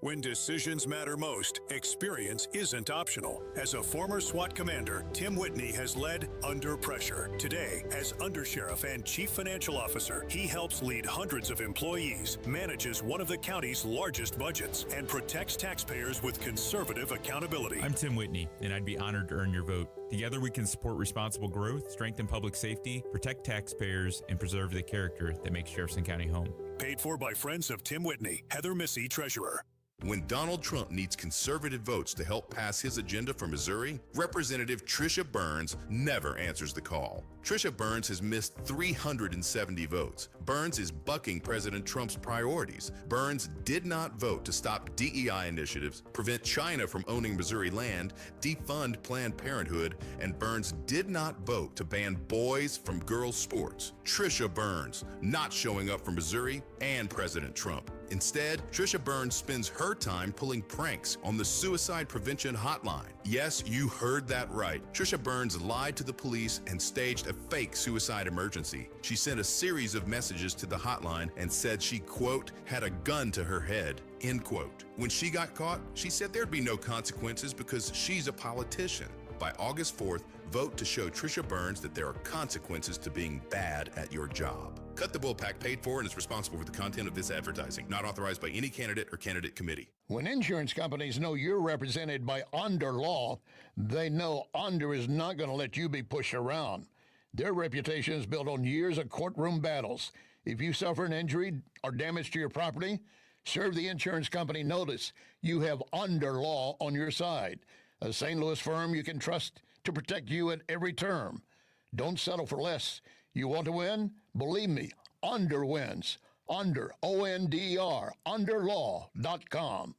When decisions matter most, experience isn't optional. As a former SWAT commander, Tim Whitney has led Under Pressure. Today, as Undersheriff and Chief Financial Officer, he helps lead hundreds of employees, manages one of the county's largest budgets, and protects taxpayers with conservative accountability. I'm Tim Whitney, and I'd be honored to earn your vote. Together, we can support responsible growth, strengthen public safety, protect taxpayers, and preserve the character that makes Jefferson County home. Paid for by friends of Tim Whitney. Heather Missy, Treasurer. When Donald Trump needs conservative votes to help pass his agenda for Missouri, Representative Trisha Burns never answers the call. Trisha Burns has missed 370 votes. Burns is bucking President Trump's priorities. Burns did not vote to stop DEI initiatives, prevent China from owning Missouri land, defund Planned Parenthood, and Burns did not vote to ban boys from girls' sports. Trisha Burns not showing up for Missouri and President Trump. Instead, Trisha Burns spends her time pulling pranks on the Suicide Prevention Hotline. Yes, you heard that right. Trisha Burns lied to the police and staged a fake suicide emergency. She sent a series of messages to the hotline and said she, quote, had a gun to her head. End quote. When she got caught, she said there'd be no consequences because she's a politician. By August 4th, vote to show Trisha Burns that there are consequences to being bad at your job. Cut the Bull PAC paid for and is responsible for the content of this advertising. Not authorized by any candidate or candidate committee. When insurance companies know you're represented by Onder Law, they know Onder is not going to let you be pushed around. Their reputation is built on years of courtroom battles. If you suffer an injury or damage to your property, serve the insurance company notice. You have Onder Law on your side. A St. Louis firm you can trust to protect you at every term. Don't settle for less. You want to win? Believe me, Onder wins. Onder, O-N-D-E-R, underlaw.com.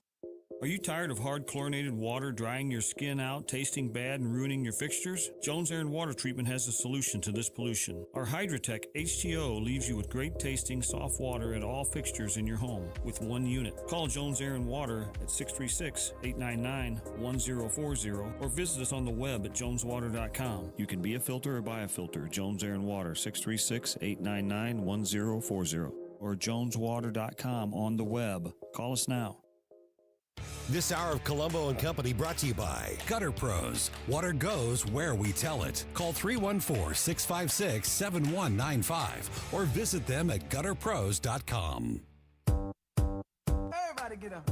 Are you tired of hard chlorinated water drying your skin out, tasting bad, and ruining your fixtures? Jones Air and Water Treatment has a solution to this pollution. Our Hydratech H2O leaves you with great tasting soft water at all fixtures in your home with one unit. Call Jones Air and Water at 636-899-1040 or visit us on the web at joneswater.com. You can be a filter or buy a filter. Jones Air and Water, 636-899-1040 or joneswater.com on the web. Call us now. This hour of Colombo & Company brought to you by Gutter Pros. Water goes where we tell it. Call 314-656-7195 or visit them at gutterpros.com. Everybody get up.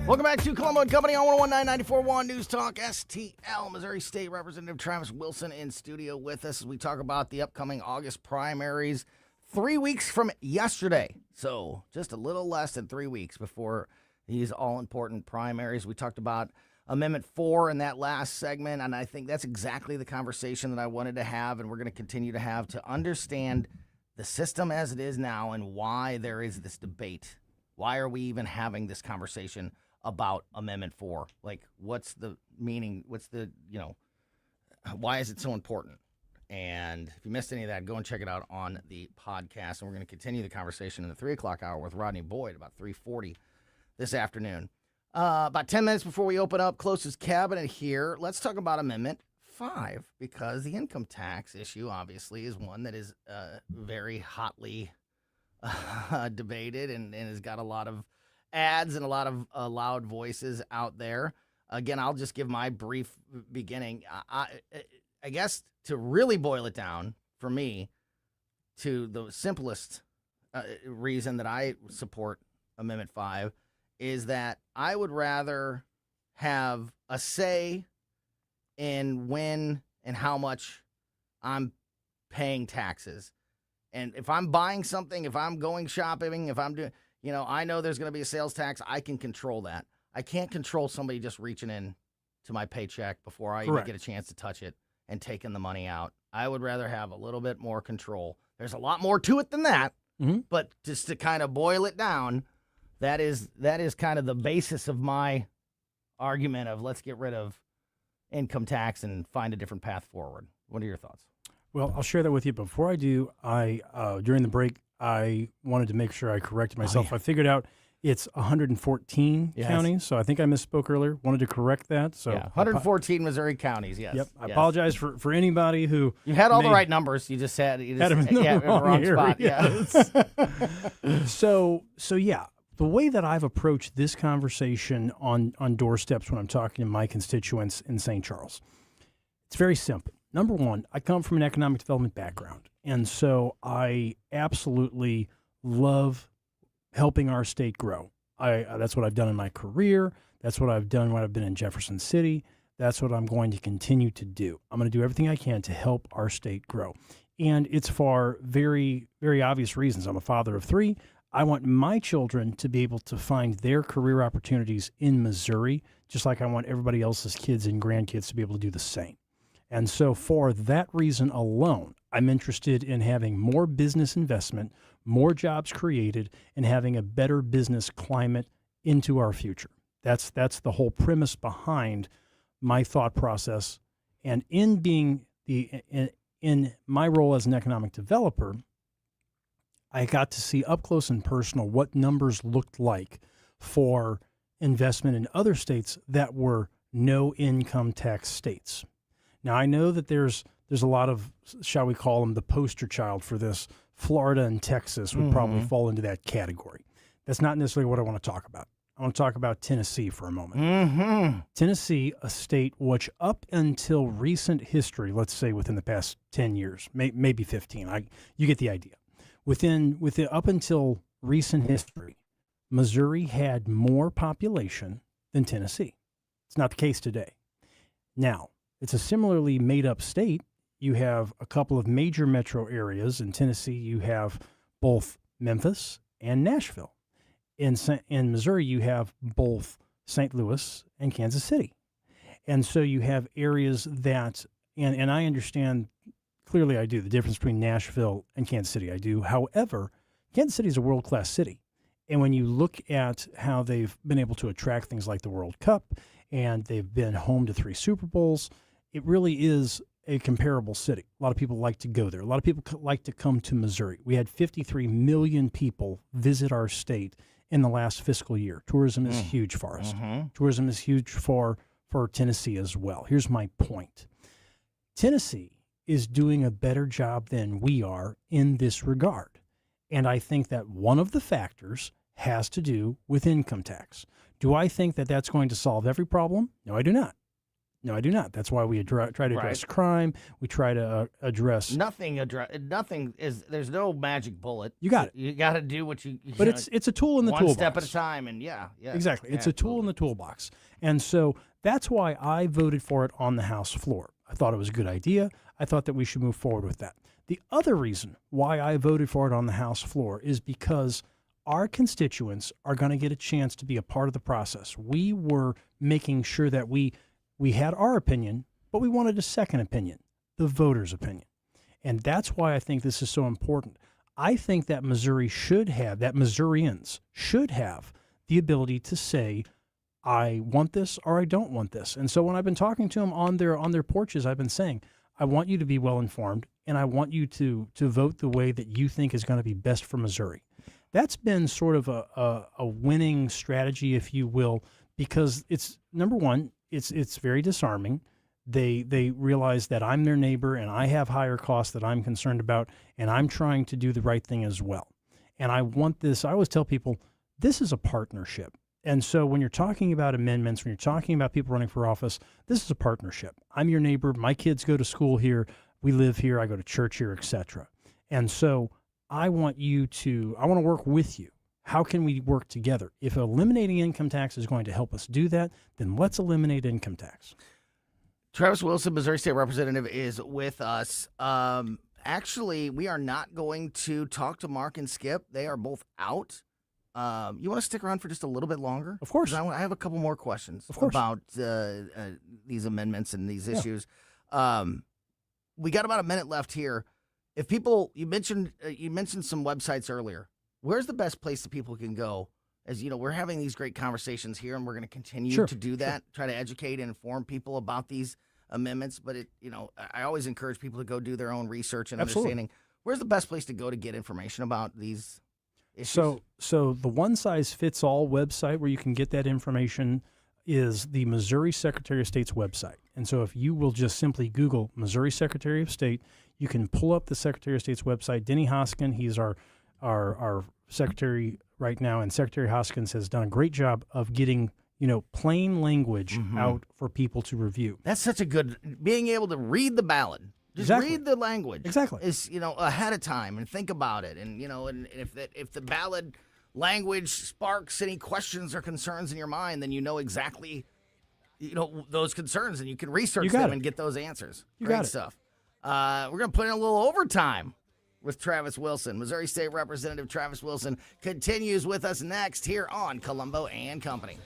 Welcome back to Colombo & Company on 101.9 News Talk STL. Missouri State Representative Travis Wilson in studio with us as we talk about the upcoming August primaries 3 weeks from yesterday. So just a little less than 3 weeks before these all-important primaries. We talked about Amendment 4 in that last segment, and I think that's exactly the conversation that I wanted to have and we're going to continue to have to understand the system as it is now and why there is this debate. Why are we even having this conversation about Amendment 4? Like, what's the meaning? What's the, why is it so important? And if you missed any of that, go and check it out on the podcast. And we're going to continue the conversation in the 3 o'clock hour with Rodney Boyd about 3:40 this afternoon. About 10 minutes before we open up KLOSES Cabinet here, let's talk about Amendment 5, because the income tax issue, obviously, is one that is very hotly debated and has got a lot of ads and a lot of loud voices out there. Again, I'll just give my brief beginning. I guess to really boil it down for me to the simplest reason that I support Amendment 5 is that I would rather have a say in when and how much I'm paying taxes. And if I'm buying something, if I'm going shopping, if I'm doing, I know there's going to be a sales tax. I can control that. I can't control somebody just reaching in to my paycheck before I even get a chance to touch it and taking the money out. I would rather have a little bit more control. There's a lot more to it than that, but just to kind of boil it down, that is kind of the basis of my argument of let's get rid of income tax and find a different path forward. What are your thoughts? Well, I'll share that with you. Before I do, during the break, I wanted to make sure I corrected myself. I figured out it's 114 counties, so I think I misspoke earlier. Wanted to correct that. So 114 Missouri counties, yes. Yep. I apologize for anybody who... You had all the right numbers. You just had them in the wrong spot. Yes. So yeah, the way that I've approached this conversation on doorsteps when I'm talking to my constituents in St. Charles, it's very simple. Number one, I come from an economic development background, and so I absolutely love helping our state grow. That's what I've done in my career. That's what I've done when I've been in Jefferson City. That's what I'm going to continue to do. I'm going to do everything I can to help our state grow. And it's for very, very obvious reasons. I'm a father of 3. I want my children to be able to find their career opportunities in Missouri, just like I want everybody else's kids and grandkids to be able to do the same. And so for that reason alone, I'm interested in having more business investment, more jobs created, and having a better business climate into our future. That's the whole premise behind my thought process. And in my role as an economic developer, I got to see up close and personal what numbers looked like for investment in other states that were no income tax states. Now, I know that there's a lot of, shall we call them the poster child for this. Florida and Texas would probably fall into that category. That's not necessarily what I want to talk about. I want to talk about Tennessee for a moment. Tennessee, a state which up until recent history, let's say within the past 10 years, maybe 15, you get the idea. Within up until recent history, Missouri had more population than Tennessee. It's not the case today. Now, it's a similarly made-up state. You have a couple of major metro areas. In Tennessee, you have both Memphis and Nashville. In Missouri, you have both St. Louis and Kansas City. And so you have areas that, and I understand, clearly I do, the difference between Nashville and Kansas City. I do. However, Kansas City is a world-class city. And when you look at how they've been able to attract things like the World Cup, and they've been home to 3 Super Bowls, it really is a comparable city. A lot of people like to go there. A lot of people like to come to Missouri. We had 53 million people visit our state in the last fiscal year. Tourism is huge for us. Tourism is huge for Tennessee as well. Here's my point. Tennessee is doing a better job than we are in this regard. And I think that one of the factors has to do with income tax. Do I think that that's going to solve every problem? No, I do not. No, I do not. That's why we try to address crime. We try to address nothing is. There's no magic bullet. You got it. You got to do what you. But it's a tool in the toolbox. One step at a time, and yeah. Exactly. It's a tool in the toolbox, and so that's why I voted for it on the House floor. I thought it was a good idea. I thought that we should move forward with that. The other reason why I voted for it on the House floor is because our constituents are going to get a chance to be a part of the process. We were making sure that we had our opinion, but we wanted a second opinion, the voters' opinion. And that's why I think this is so important. I think that Missourians should have the ability to say, I want this or I don't want this. And so when I've been talking to them on their porches, I've been saying, I want you to be well informed, and I want you to vote the way that you think is going to be best for Missouri. That's been sort of a winning strategy, if you will, because it's, number one, it's very disarming. They realize that I'm their neighbor and I have higher costs that I'm concerned about, and I'm trying to do the right thing as well. And I want this. I always tell people this is a partnership. And so when you're talking about amendments, when you're talking about people running for office, this is a partnership. I'm your neighbor. My kids go to school here. We live here. I go to church here, etc. And so I want to work with you. How can we work together? If eliminating income tax is going to help us do that, then let's eliminate income tax. Travis Wilson, Missouri State Representative, is with us. Actually, we are not going to talk to Mark and Skip. They are both out. You want to stick around for just a little bit longer? Of course. I have a couple more questions about these amendments and these issues. We got about a minute left here. If people, you mentioned some websites earlier. Where's the best place that people can go? As you know, we're having these great conversations here, and we're going to continue to do that. Try to educate and inform people about these amendments. But I always encourage people to go do their own research and understanding. Where's the best place to go to get information about these issues? So the one-size-fits-all website where you can get that information is the Missouri Secretary of State's website. And so if you will just simply Google Missouri Secretary of State, you can pull up the Secretary of State's website. Denny Hoskin, he's our secretary right now, and Secretary Hoskins has done a great job of getting plain language out for people to review. That's such a good, being able to read the ballot. Just read the language. Exactly. Is ahead of time and think about it, and and if the ballot language sparks any questions or concerns in your mind, then exactly those concerns, and you can research them and get those answers. Great stuff. We're gonna put in a little overtime with Travis Wilson. Missouri State Representative Travis Wilson continues with us next here on Colombo and Company.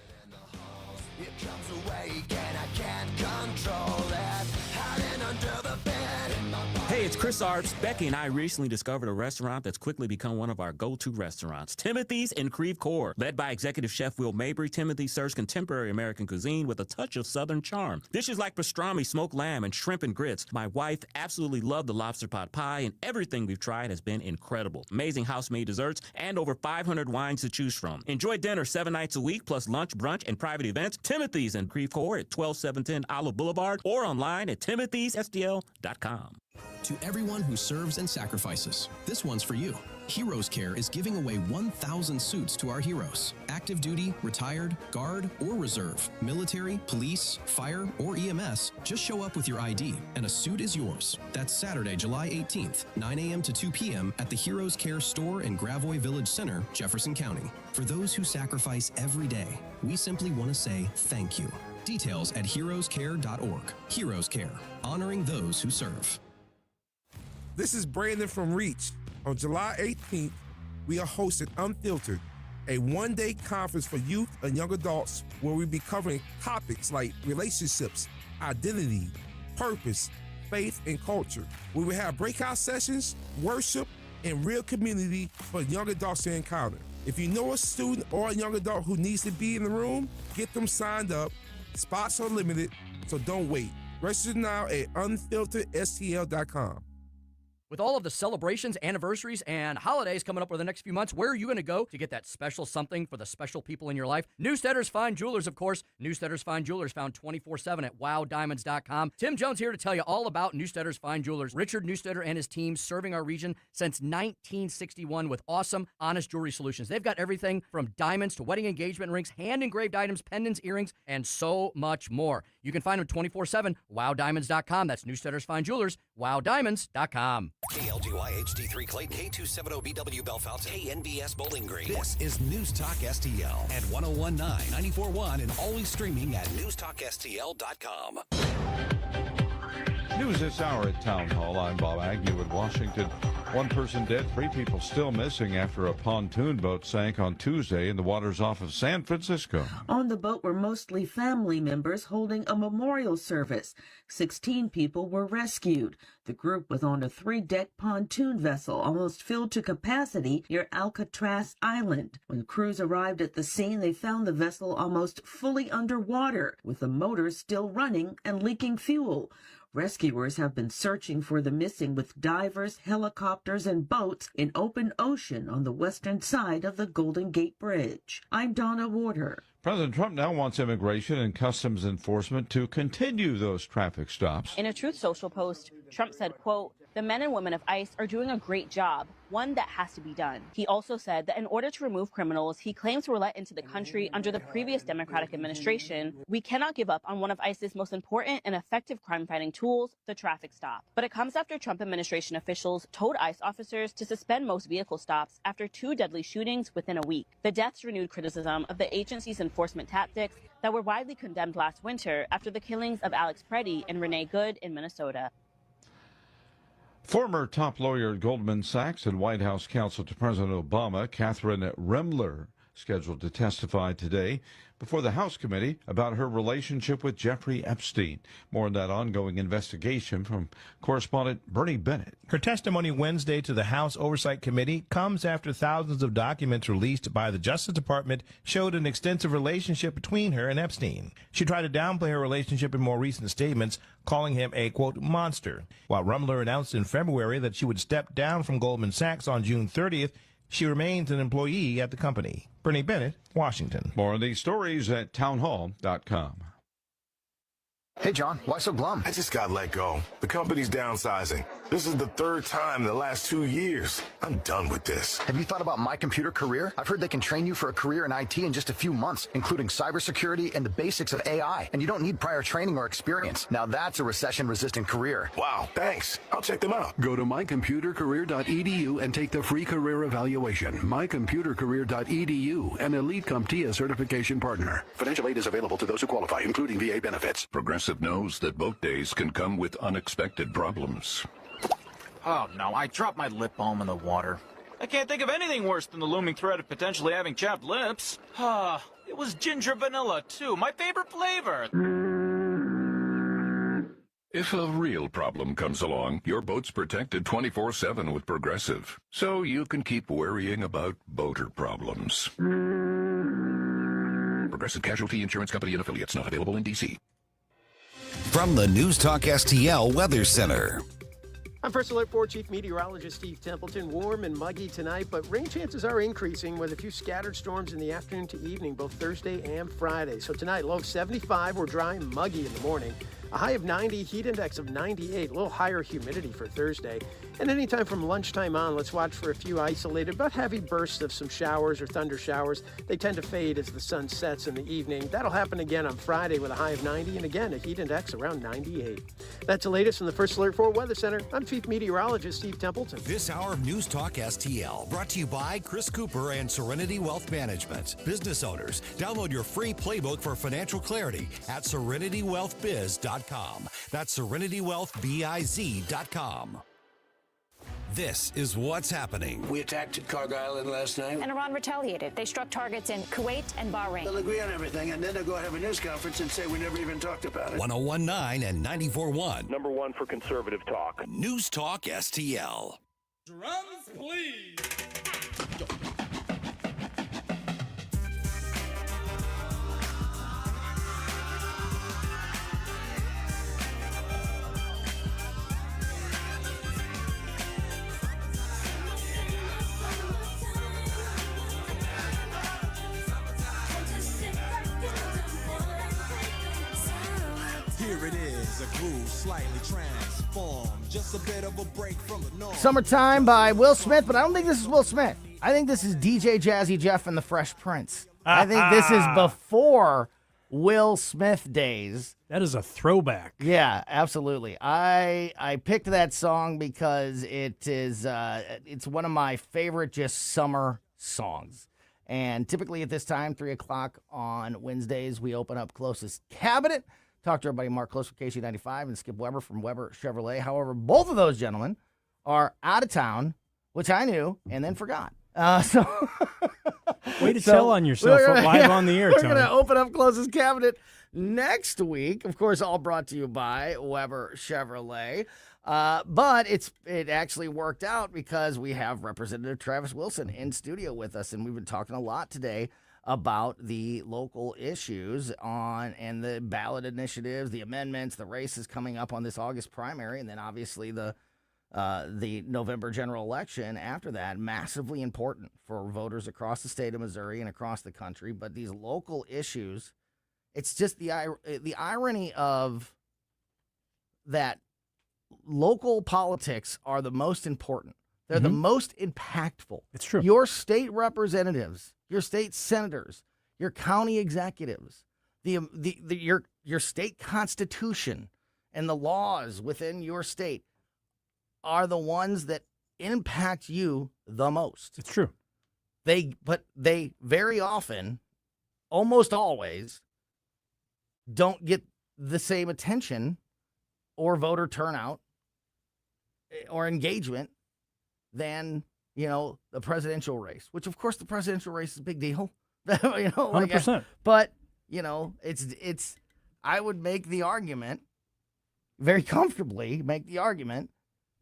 It comes awake and I can't control it. Hiding under the bed in my body. Hey, Hey, it's Chris Arps. Becky and I recently discovered a restaurant that's quickly become one of our go-to restaurants, Timothy's in Creve Coeur. Led by executive chef Will Mabry, Timothy serves contemporary American cuisine with a touch of Southern charm. Dishes like pastrami, smoked lamb, and shrimp and grits. My wife absolutely loved the lobster pot pie, and everything we've tried has been incredible. Amazing house-made desserts and over 500 wines to choose from. Enjoy dinner 7 nights a week, plus lunch, brunch, and private events. Timothy's in Creve Coeur at 12710 Olive Boulevard or online at timothysstl.com. To everyone who serves and sacrifices, this one's for you. Heroes Care is giving away 1,000 suits to our heroes. Active duty, retired, guard, or reserve, military, police, fire, or EMS, just show up with your ID and a suit is yours. That's Saturday, July 18th, 9 a.m. to 2 p.m. at the Heroes Care store in Gravois Village Center, Jefferson County. For those who sacrifice every day, we simply want to say thank you. Details at heroescare.org. Heroes Care, honoring those who serve. This is Brandon from Reach. On July 18th, we are hosting Unfiltered, a one-day conference for youth and young adults where we'll be covering topics like relationships, identity, purpose, faith, and culture. We will have breakout sessions, worship, and real community for young adults to encounter. If you know a student or a young adult who needs to be in the room, get them signed up. Spots are limited, so don't wait. Register now at unfilteredstl.com. With all of the celebrations, anniversaries, and holidays coming up over the next few months, where are you going to go to get that special something for the special people in your life? Newsteaders Fine Jewelers, of course. Newsteaders Fine Jewelers found 24/7 at wowdiamonds.com. Tim Jones here to tell you all about Newsteaders Fine Jewelers. Richard Newsteader and his team serving our region since 1961 with awesome, honest jewelry solutions. They've got everything from diamonds to wedding engagement rings, hand-engraved items, pendants, earrings, and so much more. You can find them 24/7, wowdiamonds.com. That's Newsteaders Fine Jewelers, wowdiamonds.com. KLDY HD3 Clayton, K270BW Bellefontaine, KNBS Bowling Green. This is News Talk STL at 1019, 94.1, and always streaming at newstalkstl.com. News this hour at Town Hall. I'm Bob Agnew in Washington. One person dead, 3 people still missing after a pontoon boat sank on Tuesday in the waters off of San Francisco. On the boat were mostly family members holding a memorial service. 16 people were rescued. The group was on a 3-deck pontoon vessel almost filled to capacity near Alcatraz Island. When crews arrived at the scene, they found the vessel almost fully underwater, with the motors still running and leaking fuel. Rescuers have been searching for the missing with divers, helicopters, and boats in open ocean on the western side of the Golden Gate Bridge. I'm Donna Warder. President Trump now wants immigration and customs enforcement to continue those traffic stops. In a Truth Social post, Trump said, quote, "The men and women of ICE are doing a great job, one that has to be done." He also said that in order to remove criminals he claims were let into the country under the previous Democratic administration, we cannot give up on one of ICE's most important and effective crime-fighting tools, the traffic stop. But it comes after Trump administration officials told ICE officers to suspend most vehicle stops after 2 deadly shootings within a week. The deaths renewed criticism of the agency's enforcement tactics that were widely condemned last winter after the killings of Alex Preddy and Renee Good in Minnesota. Former top lawyer at Goldman Sachs and White House counsel to President Obama, Catherine Remler, scheduled to testify today before the House committee about her relationship with Jeffrey Epstein. More on that ongoing investigation from correspondent Bernie Bennett. Her testimony Wednesday to the House Oversight Committee comes after thousands of documents released by the Justice Department showed an extensive relationship between her and Epstein. She tried to downplay her relationship in more recent statements, calling him a, quote, monster. While Rumler announced in February that she would step down from Goldman Sachs on June 30th, she remains an employee at the company. Bernie Bennett, Washington. More on these stories at townhall.com. Hey, John, why so glum? I just got let go. The company's downsizing. This is the 3rd time in the last 2 years. I'm done with this. Have you thought about My Computer Career? I've heard they can train you for a career in IT in just a few months, including cybersecurity and the basics of AI. And you don't need prior training or experience. Now that's a recession-resistant career. Wow, thanks. I'll check them out. Go to mycomputercareer.edu and take the free career evaluation. mycomputercareer.edu, an Elite CompTIA certification partner. Financial aid is available to those who qualify, including VA benefits. Progressive knows that boat days can come with unexpected problems. Oh no, I dropped my lip balm in the water. I can't think of anything worse than the looming threat of potentially having chapped lips. It was ginger vanilla too, my favorite flavor. If a real problem comes along, your boat's protected 24/7 with Progressive. So you can keep worrying about boater problems. Progressive Casualty Insurance Company and Affiliates, not available in D.C. From the News Talk STL Weather Center. I'm First Alert 4 Chief Meteorologist Steve Templeton. Warm and muggy tonight, but rain chances are increasing with a few scattered storms in the afternoon to evening, both Thursday and Friday. So tonight, low of 75, we're dry and muggy in the morning. A high of 90, heat index of 98, a little higher humidity for Thursday. And anytime from lunchtime on, let's watch for a few isolated but heavy bursts of some showers or thunder showers. They tend to fade as the sun sets in the evening. That'll happen again on Friday with a high of 90 and again a heat index around 98. That's the latest from the First Alert 4 Weather Center. I'm Chief Meteorologist Steve Templeton. This hour of News Talk STL brought to you by Chris Cooper and Serenity Wealth Management. Business owners, download your free playbook for financial clarity at SerenityWealthBiz.com. That's SerenityWealthBiz.com. This is what's happening. We attacked Cargo Island last night. And Iran retaliated. They struck targets in Kuwait and Bahrain. They'll agree on everything, and then they'll go have a news conference and say we never even talked about it. 101.9 and 94.1. Number one for conservative talk. News Talk STL. Drums, please. Here it is, a groove slightly transformed. Just a bit of a break from the norm. Summertime by Will Smith, but I don't think this is Will Smith. I think this is DJ Jazzy Jeff and the Fresh Prince. I think this is before Will Smith days. That is a throwback. Yeah, absolutely. I picked that song because it is it's one of my favorite just summer songs. And typically at this time, 3 o'clock on Wednesdays, we open up Closest Cabinet. Talk to our buddy Mark Close from KC95 and Skip Weber from Weber Chevrolet. However, both of those gentlemen are out of town, which I knew and then forgot. Way to tell on yourself live on the air, We're Tony. going to open up Closest Cabinet next week. Of course, all brought to you by Weber Chevrolet. But it actually worked out because we have Representative Travis Wilson in studio with us, and we've been talking a lot today about the local issues and the ballot initiatives, the amendments, the races coming up on this August primary, and then obviously the November general election after that. Massively important for voters across the state of Missouri and across the country. But these local issues, it's just the irony of that. Local politics are the most important. They're the most impactful. It's true. Your state representatives, your state senators, your county executives, your state constitution and the laws within your state are the ones that impact you the most. It's true. But they very often, almost always, don't get the same attention or voter turnout or engagement than, the presidential race, which of course the presidential race is a big deal. 100%. But, it's I would make the argument, very comfortably make the argument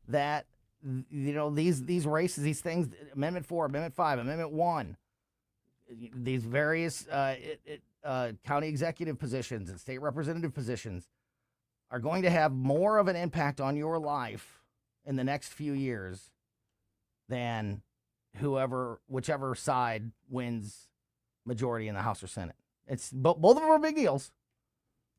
that, these races, these things, Amendment 4, Amendment 5, Amendment 1, these various county executive positions and state representative positions are going to have more of an impact on your life in the next few years than whichever side wins majority in the House or Senate. Both of them are big deals,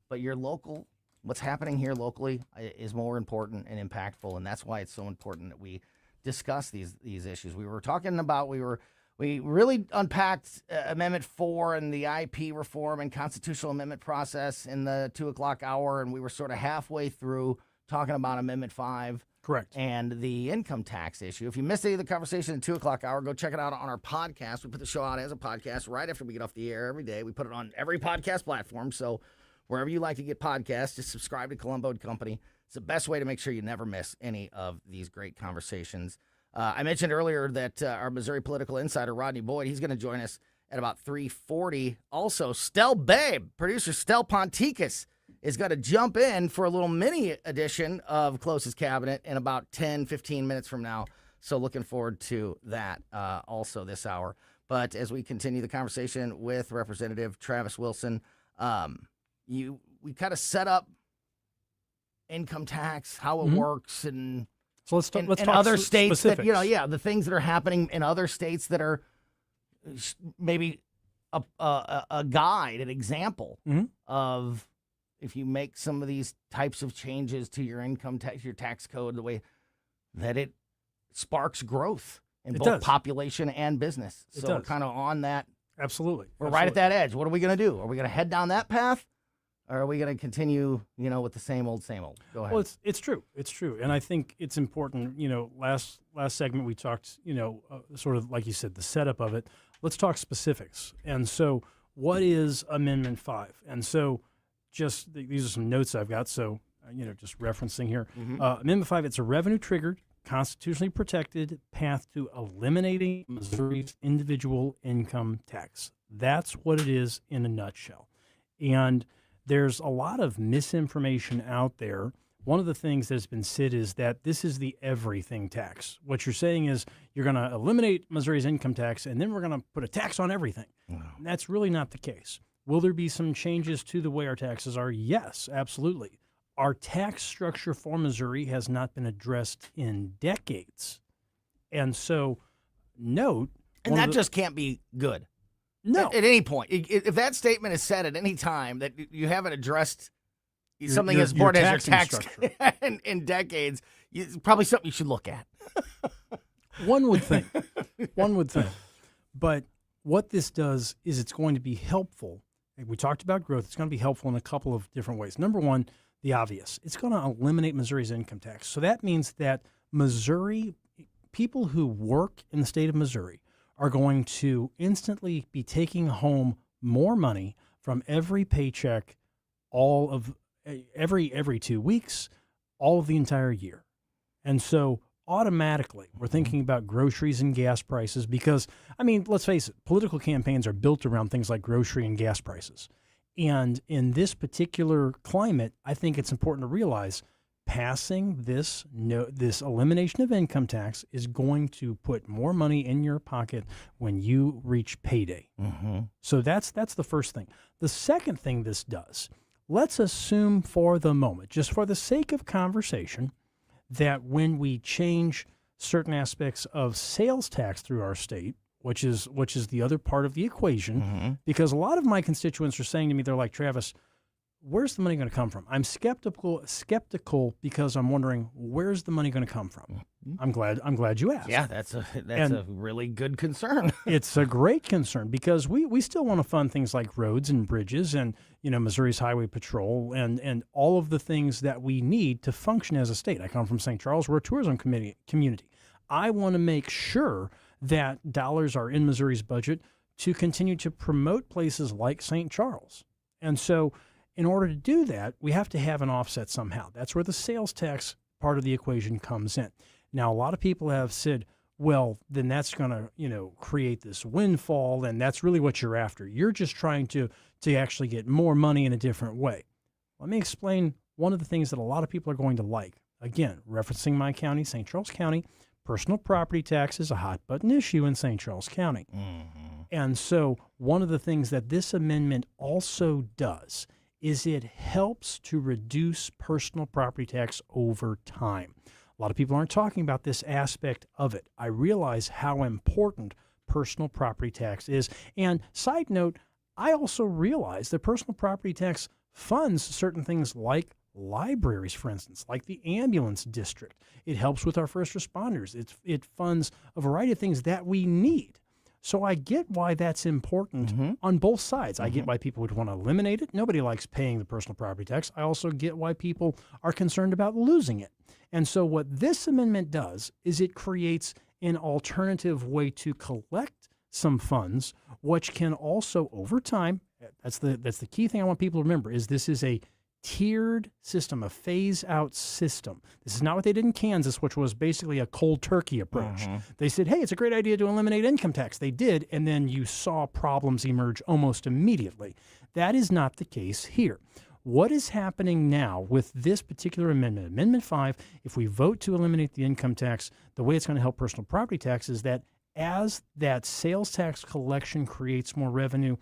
but your local, what's happening here locally is more important and impactful, and that's why it's so important that we discuss these issues. We were talking about, we really unpacked Amendment 4 and the IP reform and constitutional amendment process in the 2 o'clock hour, and we were sort of halfway through talking about Amendment 5. Correct. And the income tax issue. If you missed any of the conversation in 2 o'clock hour, go check it out on our podcast. We put the show out as a podcast right after we get off the air every day. We put it on every podcast platform, so wherever you like to get podcasts, just subscribe to Colombo Company. It's the best way to make sure you never miss any of these great conversations. I mentioned earlier that our Missouri political insider, Rodney Boyd, he's going to join us at about 3:40. Also, Stell Babe, producer Stell Ponticus, is going to jump in for a little mini edition of Close's Cabinet in about 10, 15 minutes from now. So looking forward to that also this hour. But as we continue the conversation with Representative Travis Wilson, we kind of set up income tax, how it works, and so let's talk other states specifics. that the things that are happening in other states that are maybe a guide, an example of if you make some of these types of changes to your income tax, your tax code, the way that it sparks growth in both population and business. So we're kind of on that. Absolutely. We're right at that edge. What are we going to do? Are we going to head down that path? Or are we going to continue, with the same old, same old? Go ahead. Well, it's true. It's true. And I think it's important, last segment we talked, sort of like you said, the setup of it. Let's talk specifics. And so what is Amendment 5? And so just these are some notes I've got. So, just referencing here. Amendment 5, it's a revenue-triggered, constitutionally protected path to eliminating Missouri's individual income tax. That's what it is in a nutshell. And there's a lot of misinformation out there. One of the things that's been said is that this is the everything tax. What you're saying is you're going to eliminate Missouri's income tax, and then we're going to put a tax on everything. Wow. That's really not the case. Will there be some changes to the way our taxes are? Yes, absolutely. Our tax structure for Missouri has not been addressed in decades. And so, note... And that just can't be good. No. At any point. If that statement is said at any time that you haven't addressed something as important as your tax in decades, it's probably something you should look at. One would think. But what this does is it's going to be helpful. We talked about growth. It's going to be helpful in a couple of different ways. Number one, the obvious. It's going to eliminate Missouri's income tax. So that means that Missouri, people who work in the state of Missouri are going to instantly be taking home more money from every paycheck, all of every 2 weeks, all of the entire year. And so automatically we're thinking about groceries and gas prices because, let's face it, political campaigns are built around things like grocery and gas prices. And in this particular climate, I think it's important to realize passing this elimination of income tax is going to put more money in your pocket when you reach payday. So that's the first thing. The second thing this does, let's assume for the moment, just for the sake of conversation, that when we change certain aspects of sales tax through our state, which is the other part of the equation, because a lot of my constituents are saying to me, they're like, Travis, where's the money going to come from? I'm skeptical because I'm wondering, where's the money going to come from? I'm glad you asked. Yeah, that's a really good concern. It's a great concern because we still want to fund things like roads and bridges and Missouri's Highway Patrol and all of the things that we need to function as a state. I come from St. Charles. We're a tourism community. I want to make sure that dollars are in Missouri's budget to continue to promote places like St. Charles. And so in order to do that, we have to have an offset somehow. That's where the sales tax part of the equation comes in. Now, a lot of people have said, well, then that's going to, create this windfall, and that's really what you're after. You're just trying to actually get more money in a different way. Let me explain one of the things that a lot of people are going to like. Again, referencing my county, St. Charles County, personal property tax is a hot-button issue in St. Charles County. And so one of the things that this amendment also does is it helps to reduce personal property tax over time. A lot of people aren't talking about this aspect of it. I realize how important personal property tax is. And side note, I also realize that personal property tax funds certain things like libraries, for instance, like the ambulance district. It helps with our first responders. It funds a variety of things that we need. So I get why that's important on both sides. I get why people would want to eliminate it. Nobody likes paying the personal property tax. I also get why people are concerned about losing it. And so what this amendment does is it creates an alternative way to collect some funds, which can also, over time, that's the key thing I want people to remember, is this is a tiered system, a phase-out system. This is not what they did in Kansas, which was basically a cold turkey approach. They said, hey, it's a great idea to eliminate income tax. They did, and then you saw problems emerge almost immediately. That is not the case here. what is happening now with this particular amendment, Amendment 5, if we vote to eliminate the income tax, the way it's going to help personal property tax is that as that sales tax collection creates more revenue,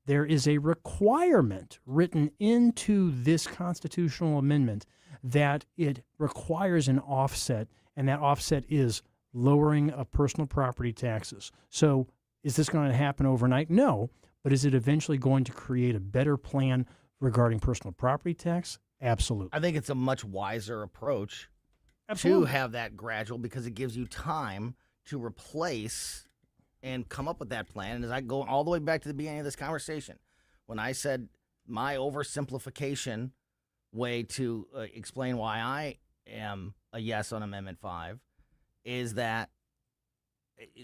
there is a requirement written into this constitutional amendment that it requires an offset, and that offset is lowering of personal property taxes. So is this going to happen overnight? No. But is it eventually going to create a better plan regarding personal property tax? Absolutely. I think it's a much wiser approach Absolutely. to have that gradual, because it gives you time to replace and come up with that plan. And as I go all the way back to the beginning of this conversation, when I said my oversimplification way to explain why I am a yes on Amendment 5 is that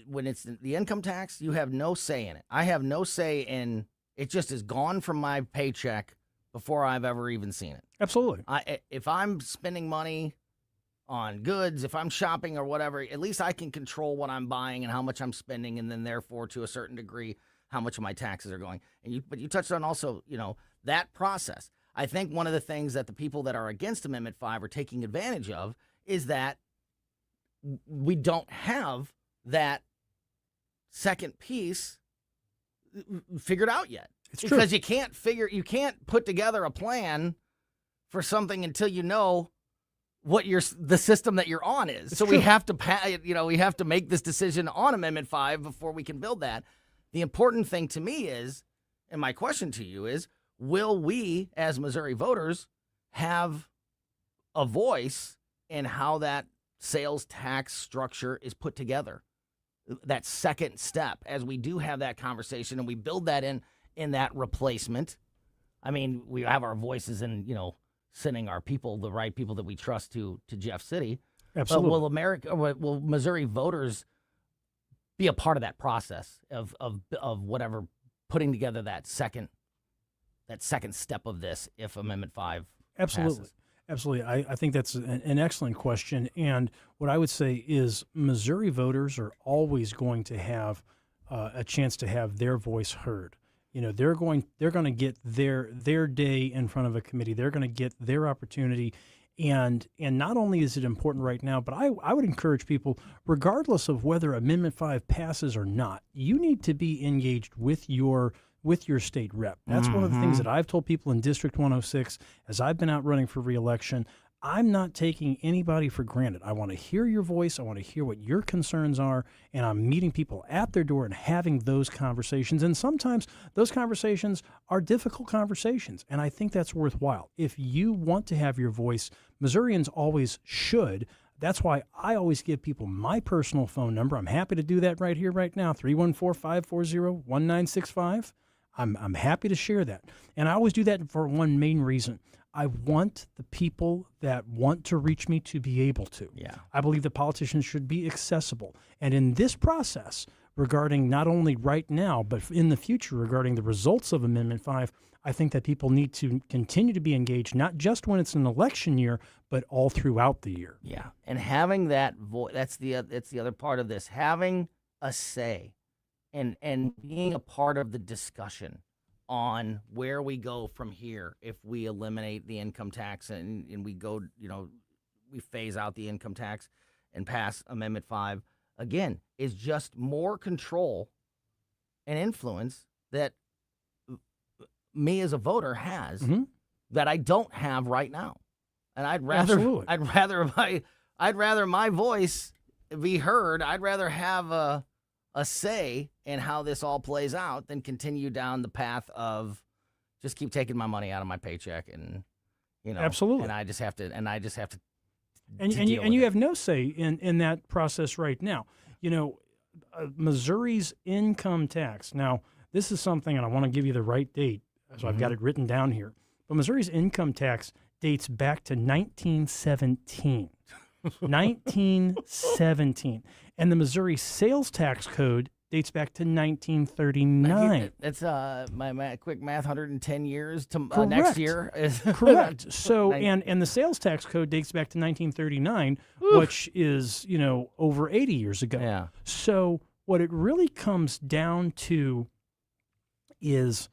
when it's the income tax, you have no say in it. I have no say in it. Just is gone from my paycheck before I've ever even seen it. Absolutely. If I'm spending money on goods, if I'm shopping or whatever, at least I can control what I'm buying and how much I'm spending, and then therefore, to a certain degree, how much of my taxes are going. But you touched on also, that process. I think one of the things that the people that are against Amendment 5 are taking advantage of is that we don't have that second piece figured out yet. It's because true. you can't put together a plan for something until you know what the system that you're on is. It's so true. we have to we have to make this decision on Amendment 5 before we can build that. The important thing to me is, and my question to you is, will we as Missouri voters have a voice in how that sales tax structure is put together? That second step, as we do have that conversation and we build that in that replacement. I mean, we have our voices in, sending our people, the right people that we trust to Jeff City. Absolutely. But will Missouri voters be a part of that process of whatever, putting together that second step of this if Amendment 5 Absolutely. passes? Absolutely. I think that's an excellent question. And what I would say is Missouri voters are always going to have a chance to have their voice heard. They're going to get their day in front of a committee. They're going to get their opportunity. And not only is it important right now, but I would encourage people, regardless of whether Amendment 5 passes or not, you need to be engaged with your state rep. That's one of the things that I've told people in District 106 as I've been out running for re-election. I'm not taking anybody for granted. I want to hear your voice. I want to hear what your concerns are, and I'm meeting people at their door and having those conversations. And sometimes those conversations are difficult conversations, and I think that's worthwhile. If you want to have your voice, Missourians always should. That's why I always give people my personal phone number. I'm happy to do that right here, right now, 314-540-1965. I'm happy to share that. And I always do that for one main reason. I want the people that want to reach me to be able to. Yeah. I believe that politicians should be accessible. And in this process, regarding not only right now, but in the future regarding the results of Amendment 5, I think that people need to continue to be engaged, not just when it's an election year, but all throughout the year. Yeah, and having that voice, that's the other part of this, having a say and being a part of the discussion on where we go from here if we eliminate the income tax and we go, we phase out the income tax and pass Amendment 5, again, is just more control and influence that me as a voter has that I don't have right now. And I'd rather my voice be heard. I'd rather have a say in how this all plays out than continue down the path of just keep taking my money out of my paycheck and Absolutely. And I just have to and you have no say in that process right now. Missouri's income tax. Now, this is something, and I want to give you the right date, so I've got it written down here. But Missouri's income tax dates back to 1917. 1917. And the Missouri sales tax code dates back to 1939. That's my quick math, 110 years to Correct. Next year. Correct. So, and the sales tax code dates back to 1939, which is, over 80 years ago. Yeah. So what it really comes down to is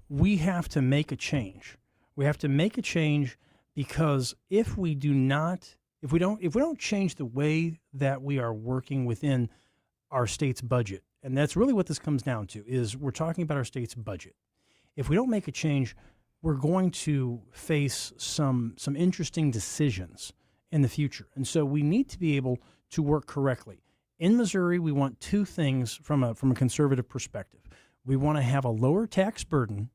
we have to make a change. We have to make a change because if we don't change the way that we are working within our state's budget, and that's really what this comes down to, is we're talking about our state's budget. If we don't make a change, we're going to face some interesting decisions in the future. And so we need to be able to work correctly. In Missouri, we want two things from a conservative perspective. We want to have a lower tax burden,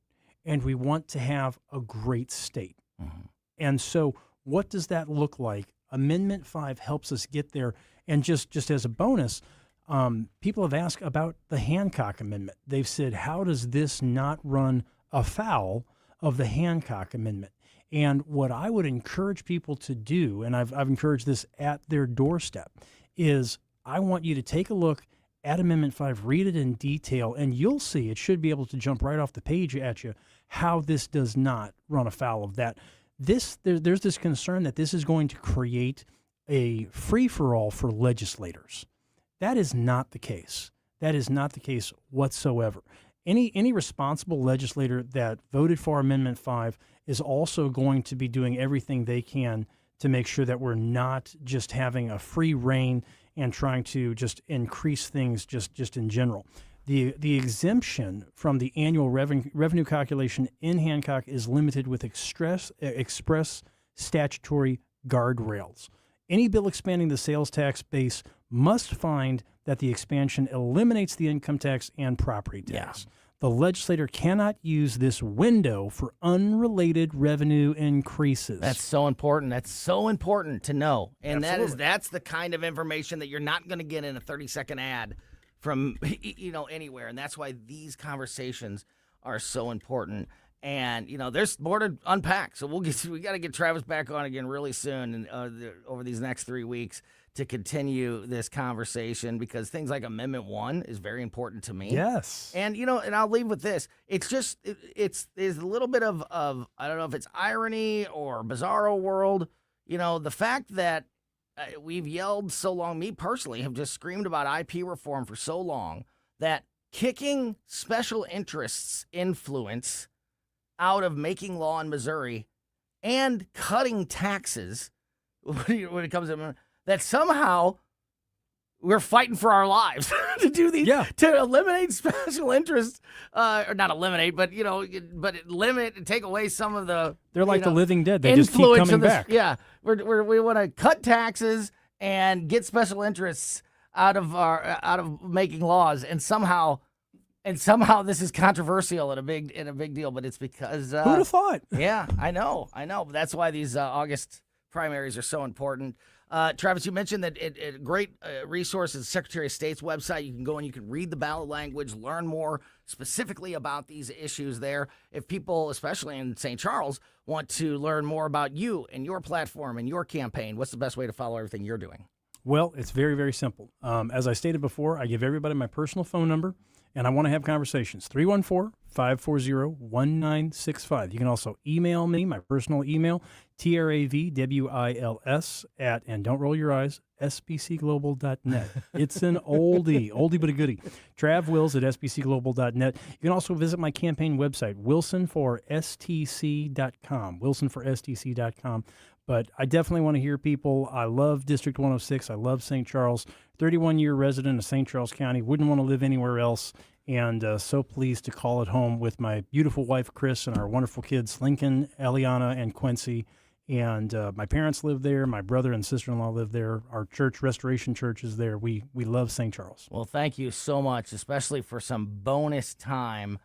and we want to have a great state. Mm-hmm. And so what does that look like? Amendment 5 helps us get there. And just as a bonus, people have asked about the Hancock Amendment. They've said, how does this not run afoul of the Hancock Amendment? And what I would encourage people to do, and I've encouraged this at their doorstep, is I want you to take a look at Amendment 5, read it in detail, and you'll see it should be able to jump right off the page at you how this does not run afoul of that. There's this concern that this is going to create a free-for-all for legislators. That is not the case. That is not the case whatsoever. Any responsible legislator that voted for Amendment 5 is also going to be doing everything they can to make sure that we're not just having a free rein and trying to just increase things just in general. The exemption from the annual revenue calculation in Hancock is limited with express statutory guardrails. Any bill expanding the sales tax base must find that the expansion eliminates the income tax and property tax. Yeah. The legislator cannot use this window for unrelated revenue increases. That's so important. That's so important to know. And Absolutely. that's the kind of information that you're not going to get in a 30-second ad from anywhere. And that's why these conversations are so important. And there's more to unpack. So we got to get Travis back on again really soon, and over these next 3 weeks, to continue this conversation, because things like Amendment 1 is very important to me. Yes. And, and I'll leave with this. It's just, it's a little bit of, I don't know if it's irony or bizarro world. The fact that we've yelled so long, me personally have just screamed about IP reform for so long, that kicking special interests influence out of making law in Missouri and cutting taxes when it comes to that somehow we're fighting for our lives to do these, to eliminate special interests, or not eliminate, but limit and take away some of the. They're like the living dead. They just keep coming back. Yeah, we want to cut taxes and get special interests out of making laws, and somehow this is controversial and a big deal. But it's because who'd have thought? Yeah, I know. That's why these August primaries are so important. Travis, you mentioned that a great resource is the Secretary of State's website. You can go and you can read the ballot language, learn more specifically about these issues there. If people, especially in St. Charles, want to learn more about you and your platform and your campaign, what's the best way to follow everything you're doing? Well, it's very, very simple. As I stated before, I give everybody my personal phone number, and I want to have conversations. 314-540-1965. You can also email me, my personal email, TRAVWILS at, and don't roll your eyes, sbcglobal.net. It's an oldie but a goodie. TravWills at sbcglobal.net. You can also visit my campaign website, wilsonforstc.com, wilsonforstc.com. But I definitely want to hear people. I love District 106. I love St. Charles. 31-year resident of St. Charles County. Wouldn't want to live anywhere else. And so pleased to call it home with my beautiful wife, Chris, and our wonderful kids, Lincoln, Eliana, and Quincy. And my parents live there. My brother and sister-in-law live there. Our church, Restoration Church, is there. We love St. Charles. Well, thank you so much, especially for some bonus time.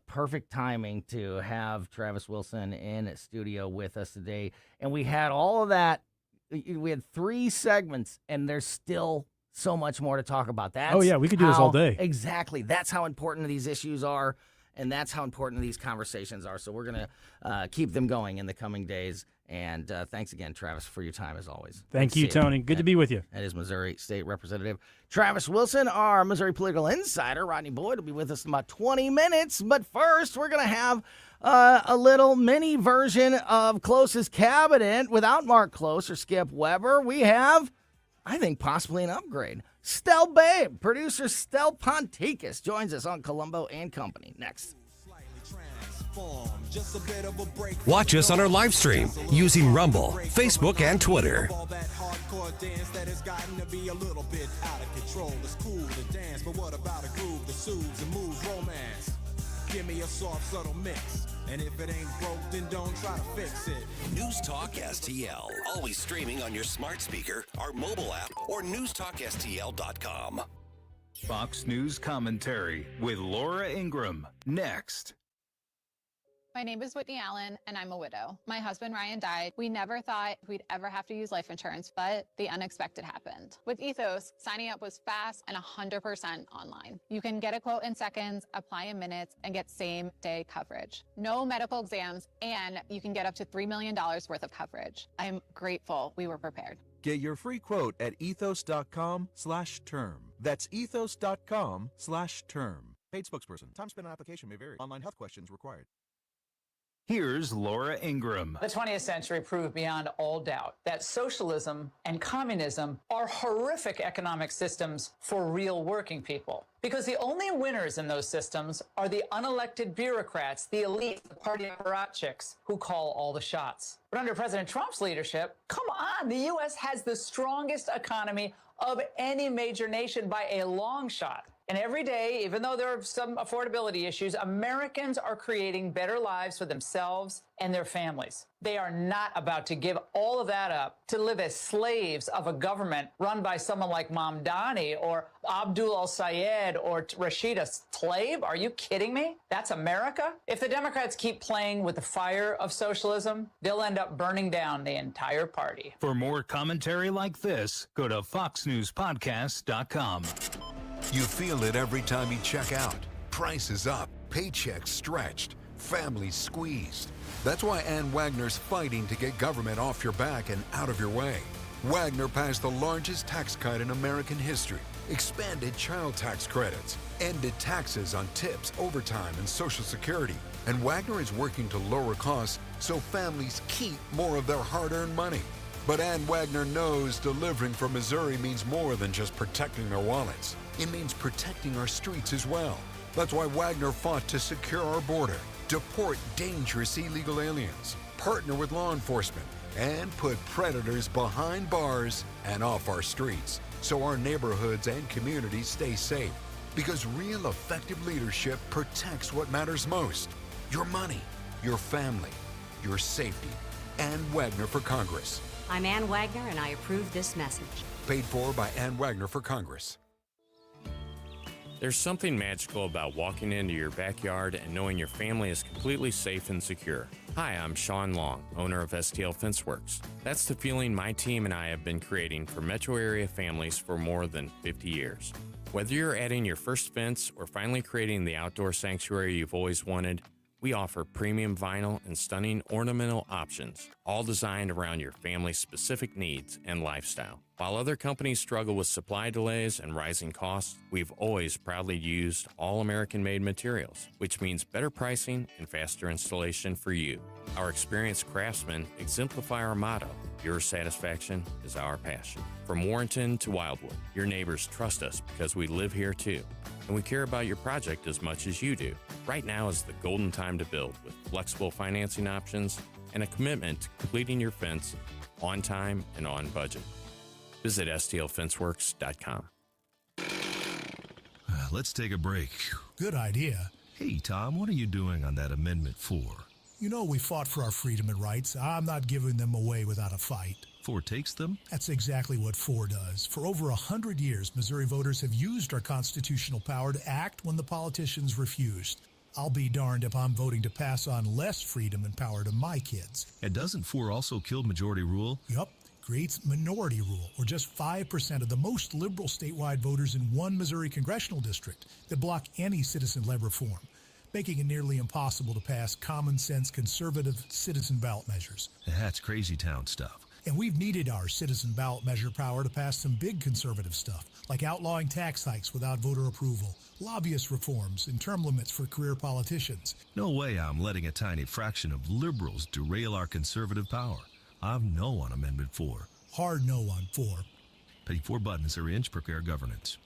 Perfect timing to have Travis Wilson in studio with us today. And we had all of that. We had 3 segments, and there's still so much more to talk about. We could do this all day. Exactly. That's how important these issues are, and that's how important these conversations are. So we're going to keep them going in the coming days. And thanks again, Travis, for your time as always. Thank you, Tony. Good to be with you. That is Missouri State Representative Travis Wilson. Our Missouri political insider, Rodney Boyd, will be with us in about 20 minutes. But first, we're going to have a little mini version of Close's Cabinet without Mark Close or Skip Weber. We have, I think, possibly an upgrade. Stell Babe, producer Stell Ponticus, joins us on Colombo and Company. Next. transform. Just a bit of a break. Watch us on our live stream using Rumble, Facebook, and Twitter. All that hardcore dance that has gotten to be a little bit out of control. It's cool to dance, but what about a groove that soothes and moves romance? Give me a soft, subtle mix. And if it ain't broke, then don't try to fix it. News Talk STL. Always streaming on your smart speaker, our mobile app, or newstalkstl.com. Fox News Commentary with Laura Ingraham. Next. My name is Whitney Allen, and I'm a widow. My husband, Ryan, died. We never thought we'd ever have to use life insurance, but the unexpected happened. With Ethos, signing up was fast and 100% online. You can get a quote in seconds, apply in minutes, and get same-day coverage. No medical exams, and you can get up to $3 million worth of coverage. I'm grateful we were prepared. Get your free quote at ethos.com/term. That's ethos.com/term. Paid spokesperson. Time spent on application may vary. Online health questions required. Here's Laura Ingraham. The 20th century proved beyond all doubt that socialism and communism are horrific economic systems for real working people. Because the only winners in those systems are the unelected bureaucrats, the elite, the party apparatchiks who call all the shots. But under President Trump's leadership, come on, the U.S. has the strongest economy of any major nation by a long shot. And every day, even though there are some affordability issues, Americans are creating better lives for themselves and their families. They are not about to give all of that up to live as slaves of a government run by someone like Mamdani or Abdul al-Sayed or Rashida Tlaib. Are you kidding me? That's America? If the Democrats keep playing with the fire of socialism, they'll end up burning down the entire party. For more commentary like this, go to foxnewspodcast.com. You feel it every time you check out. Prices up, paychecks stretched, families squeezed. That's why Ann Wagner's fighting to get government off your back and out of your way. Wagner passed the largest tax cut in American history, expanded child tax credits, ended taxes on tips, overtime, and Social Security. And Wagner is working to lower costs so families keep more of their hard-earned money. But Ann Wagner knows delivering for Missouri means more than just protecting their wallets. It means protecting our streets as well. That's why Wagner fought to secure our border, deport dangerous illegal aliens, partner with law enforcement, and put predators behind bars and off our streets so our neighborhoods and communities stay safe. Because real effective leadership protects what matters most: your money, your family, your safety. Ann Wagner for Congress. I'm Ann Wagner, and I approve this message. Paid for by Ann Wagner for Congress. There's something magical about walking into your backyard and knowing your family is completely safe and secure. Hi, I'm Sean Long, owner of STL Fenceworks. That's the feeling my team and I have been creating for metro area families for more than 50 years. Whether you're adding your first fence or finally creating the outdoor sanctuary you've always wanted, we offer premium vinyl and stunning ornamental options, all designed around your family's specific needs and lifestyle. While other companies struggle with supply delays and rising costs, we've always proudly used all American-made materials, which means better pricing and faster installation for you. Our experienced craftsmen exemplify our motto: your satisfaction is our passion. From Warrenton to Wildwood, your neighbors trust us because we live here too. And we care about your project as much as you do. Right now is the golden time to build with flexible financing options and a commitment to completing your fence on time and on budget. Visit stlfenceworks.com. Let's take a break. Good idea. Hey, Tom, what are you doing on that Amendment 4? You know, we fought for our freedom and rights. I'm not giving them away without a fight. 4 takes them? That's exactly what 4 does. For over 100 years, Missouri voters have used our constitutional power to act when the politicians refused. I'll be darned if I'm voting to pass on less freedom and power to my kids. And doesn't 4 also kill majority rule? Yup. Creates minority rule, or just 5% of the most liberal statewide voters in one Missouri congressional district that block any citizen-led reform, making it nearly impossible to pass common-sense conservative citizen ballot measures. That's crazy town stuff. And we've needed our citizen ballot measure power to pass some big conservative stuff, like outlawing tax hikes without voter approval, lobbyist reforms, and term limits for career politicians. No way I'm letting a tiny fraction of liberals derail our conservative power. I'm no on Amendment 4. Hard no on 4. Pay 4 buttons every inch per care governance.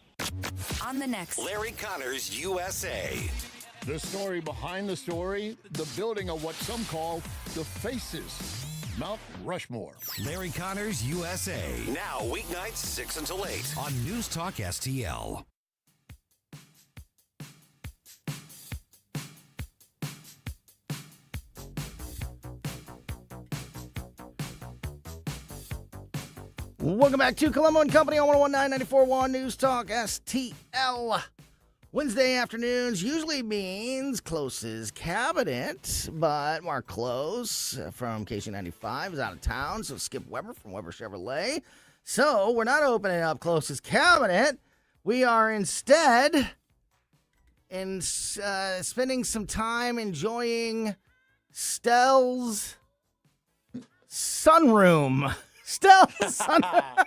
On the next Larry Connors USA. The story behind the story, the building of what some call the Faces, Mount Rushmore. Larry Connors, USA. Now, weeknights 6 until 8 on News Talk STL. Welcome back to Colombo Company on 101.9 News Talk STL. Wednesday afternoons usually means KLOSES Cabinet, but Mark Close from KC95 is out of town, so Skip Weber from Weber Chevrolet. So we're not opening up KLOSES Cabinet. We are instead spending some time enjoying Stell's sunroom. Stell's sunroom.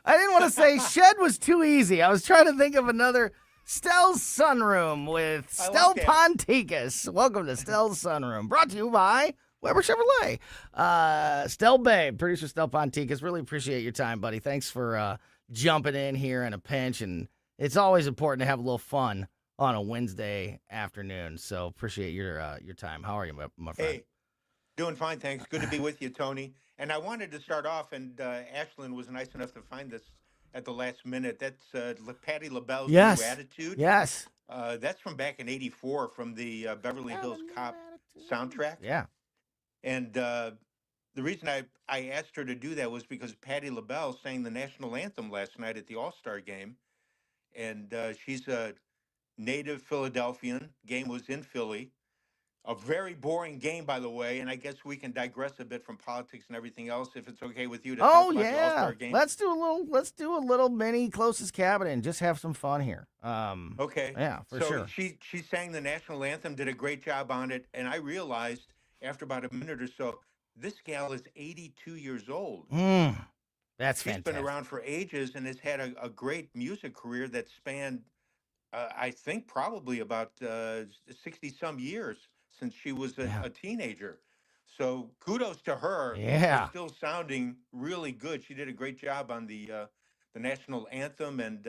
I didn't want to say shed was too easy. I was trying to think of another. Stell's Sunroom with Stel Ponticus. Welcome to Stell's Sunroom. Brought to you by Weber Chevrolet. Stel Babe, producer Stel Ponticus. Really appreciate your time, buddy. Thanks for jumping in here in a pinch. And it's always important to have a little fun on a Wednesday afternoon. So appreciate your time. How are you, my friend? Hey, doing fine, thanks. Good to be with you, Tony. And I wanted to start off, and Ashlyn was nice enough to find this at the last minute. That's Patti LaBelle's New Attitude. Yes. That's from back in '84 from the Beverly Hills Cop soundtrack. Yeah. And the reason I asked her to do that was because Patti LaBelle sang the national anthem last night at the All-Star game. And she's a native Philadelphian. Game was in Philly. A very boring game, by the way, and I guess we can digress a bit from politics and everything else if it's okay with you to talk about the All-Star game. Let's do a little mini KLOSES Cabinet and just have some fun here. Okay. Yeah, for sure. She sang the national anthem, did a great job on it, and I realized after about a minute or so, this gal is 82 years old. That's She's fantastic. been around for ages and has had a great music career that spanned, I think, probably about 60-some years since she was a teenager. So kudos to her. Yeah. For still sounding really good. She did a great job on the national anthem. And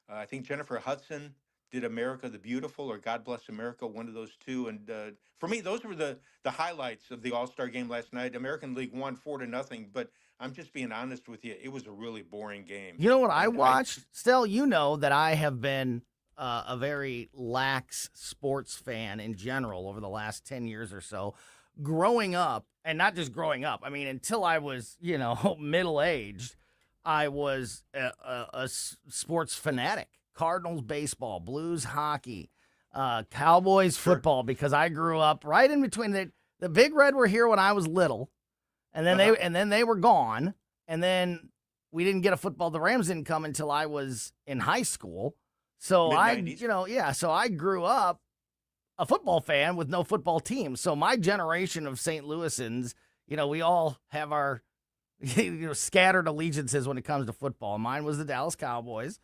I think Jennifer Hudson did America the Beautiful or God Bless America, one of those two. And for me, those were the highlights of the All-Star game last night. American League won 4-0, but I'm just being honest with you. It was a really boring game. You know what I watched? Still, you know that I have been a very lax sports fan in general over the last 10 years or so. Growing up, and not just growing up, I mean, until I was, middle-aged, I was a sports fanatic. Cardinals baseball, Blues hockey, Cowboys football, because I grew up right in between. The Big Red were here when I was little, and then they were gone, and then we didn't get a football. The Rams didn't come until I was in high school. So Mid-90s. So I grew up a football fan with no football team. So my generation of St. Louisans, we all have our scattered allegiances when it comes to football. Mine was the Dallas Cowboys.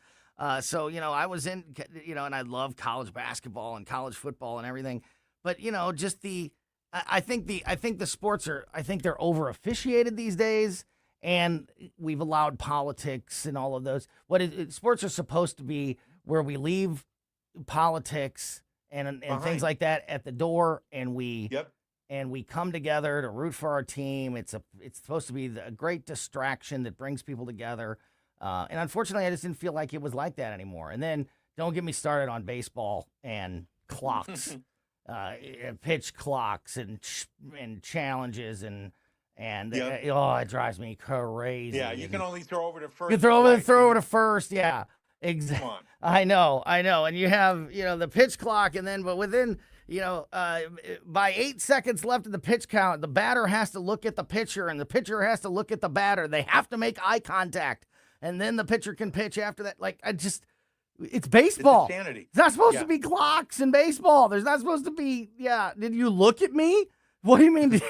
So I was in, and I love college basketball and college football and everything. But, just I think the sports they're over officiated these days. And we've allowed politics and all of those. Sports are supposed to be where we leave politics and things like that at the door, and we come together to root for our team. It's supposed to be a great distraction that brings people together. And unfortunately, I just didn't feel like it was like that anymore. And then don't get me started on baseball and clocks, pitch clocks and challenges and it drives me crazy. Yeah, you can only throw over to first. You throw over to first, yeah. Exactly. I know. And you have, the pitch clock, but within, by 8 seconds left of the pitch count, the batter has to look at the pitcher and the pitcher has to look at the batter. They have to make eye contact, and then the pitcher can pitch after that. It's baseball. It's insanity. It's not supposed to be clocks in baseball. There's not supposed to be, did you look at me? What do you mean?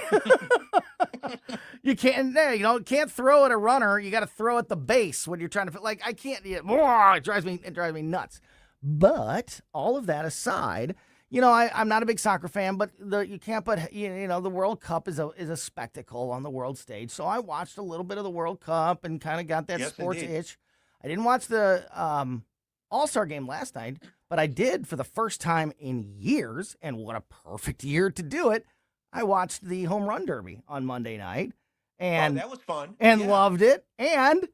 You can't throw at a runner. You got to throw at the base when you're trying to I can't. It drives me nuts. But all of that aside, I'm not a big soccer fan, but you can't put the World Cup is a spectacle on the world stage. So I watched a little bit of the World Cup and kind of got that sports itch. I didn't watch the All-Star game last night, But I did for the first time in years, and what a perfect year to do it. I watched the home run derby on Monday night, and that was fun. Loved it. And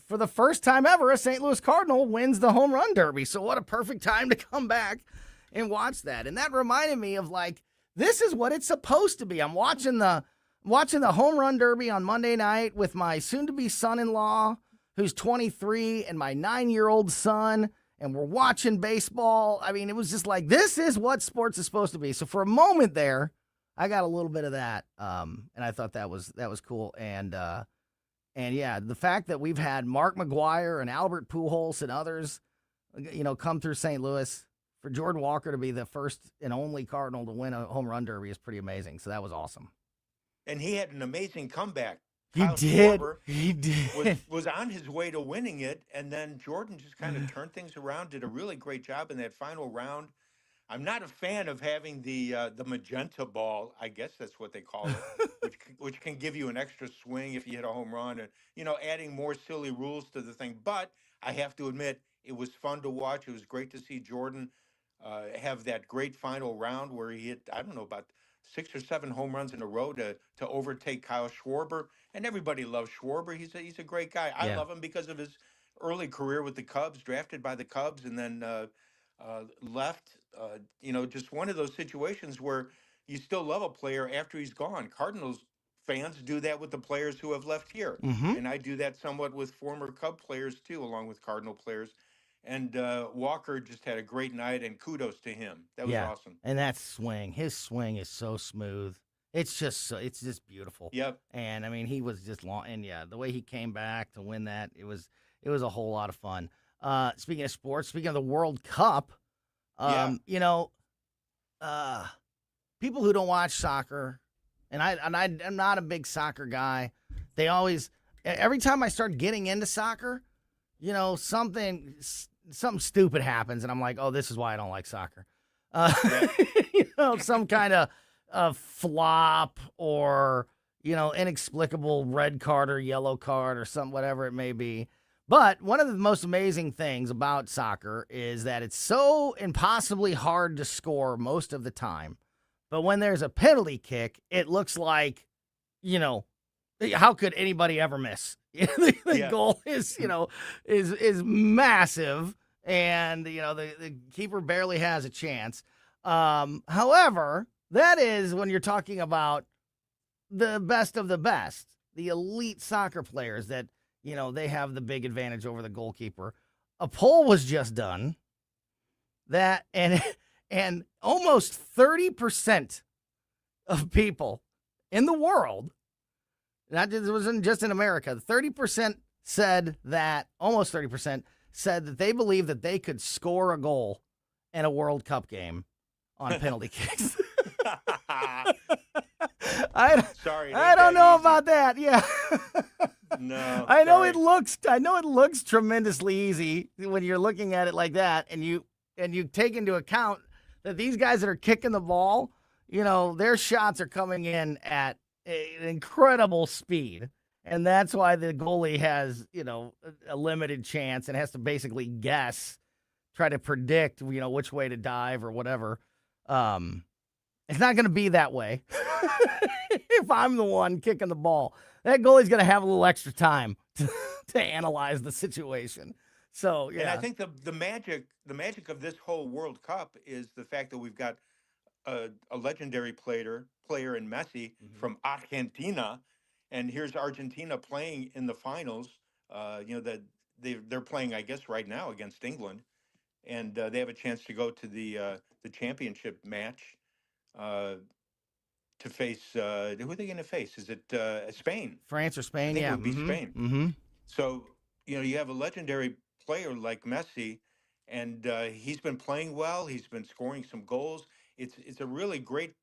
for the first time ever, a St. Louis Cardinal wins the home run derby. So what a perfect time to come back and watch that. And that reminded me of, like, this is what it's supposed to be. I'm watching the home run derby on Monday night with my soon-to-be son-in-law, who's 23, and my 9-year-old son, and we're watching baseball. I mean, it was just like, this is what sports is supposed to be. So for a moment there, I got a little bit of that, and I thought that was cool. And yeah, the fact that we've had Mark McGwire and Albert Pujols and others, come through St. Louis, for Jordan Walker to be the first and only Cardinal to win a home run derby is pretty amazing. So that was awesome. And he had an amazing comeback. He did. Was on his way to winning it, and then Jordan just kind of turned things around, did a really great job in that final round. I'm not a fan of having the magenta ball. I guess that's what they call it, which can give you an extra swing if you hit a home run, and adding more silly rules to the thing. But I have to admit, it was fun to watch. It was great to see Jordan have that great final round where he hit, I don't know, about 6 or 7 home runs in a row to overtake Kyle Schwarber. And everybody loves Schwarber. He's a great guy. I love him because of his early career with the Cubs, drafted by the Cubs, and then left. Just one of those situations where you still love a player after he's gone. Cardinals fans do that with the players who have left here. Mm-hmm. And I do that somewhat with former Cub players too, along with Cardinal players. And Walker just had a great night, and kudos to him. That was awesome. And that swing, his swing is so smooth. It's just beautiful. Yep. And I mean, he was just long, and the way he came back to win that, it was a whole lot of fun. Speaking of sports, speaking of the World Cup, people who don't watch soccer, and I'm not a big soccer guy. They always, every time I start getting into soccer, something stupid happens, and I'm like, oh, this is why I don't like soccer. Some kind of flop or, inexplicable red card or yellow card or something, whatever it may be. But one of the most amazing things about soccer is that it's so impossibly hard to score most of the time. But when there's a penalty kick, it looks like, how could anybody ever miss? The goal is, is massive, and, the keeper barely has a chance. However, that is when you're talking about the best of the best, the elite soccer players that, they have the big advantage over the goalkeeper. A poll was just done that, and almost 30% of people in the world, it wasn't just in America, 30% said that, almost 30% said that they believe that they could score a goal in a World Cup game on penalty kicks. I don't know about that. Yeah. No. I know it looks tremendously easy when you're looking at it like that, and you take into account that these guys that are kicking the ball, their shots are coming in at an incredible speed. And that's why the goalie has, a limited chance and has to basically guess, try to predict, which way to dive or whatever. It's not going to be that way if I'm the one kicking the ball. That goalie's going to have a little extra time to analyze the situation. So, yeah. And I think the magic of this whole World Cup is the fact that we've got a legendary player in Messi from Argentina, and here's Argentina playing in the finals. That they're playing, I guess, right now against England, and they have a chance to go to the championship match to face. Who are they going to face? Is it Spain? France or Spain? I think yeah, it would be Spain. Mm-hmm. So you have a legendary player like Messi, and he's been playing well. He's been scoring some goals. It's a really great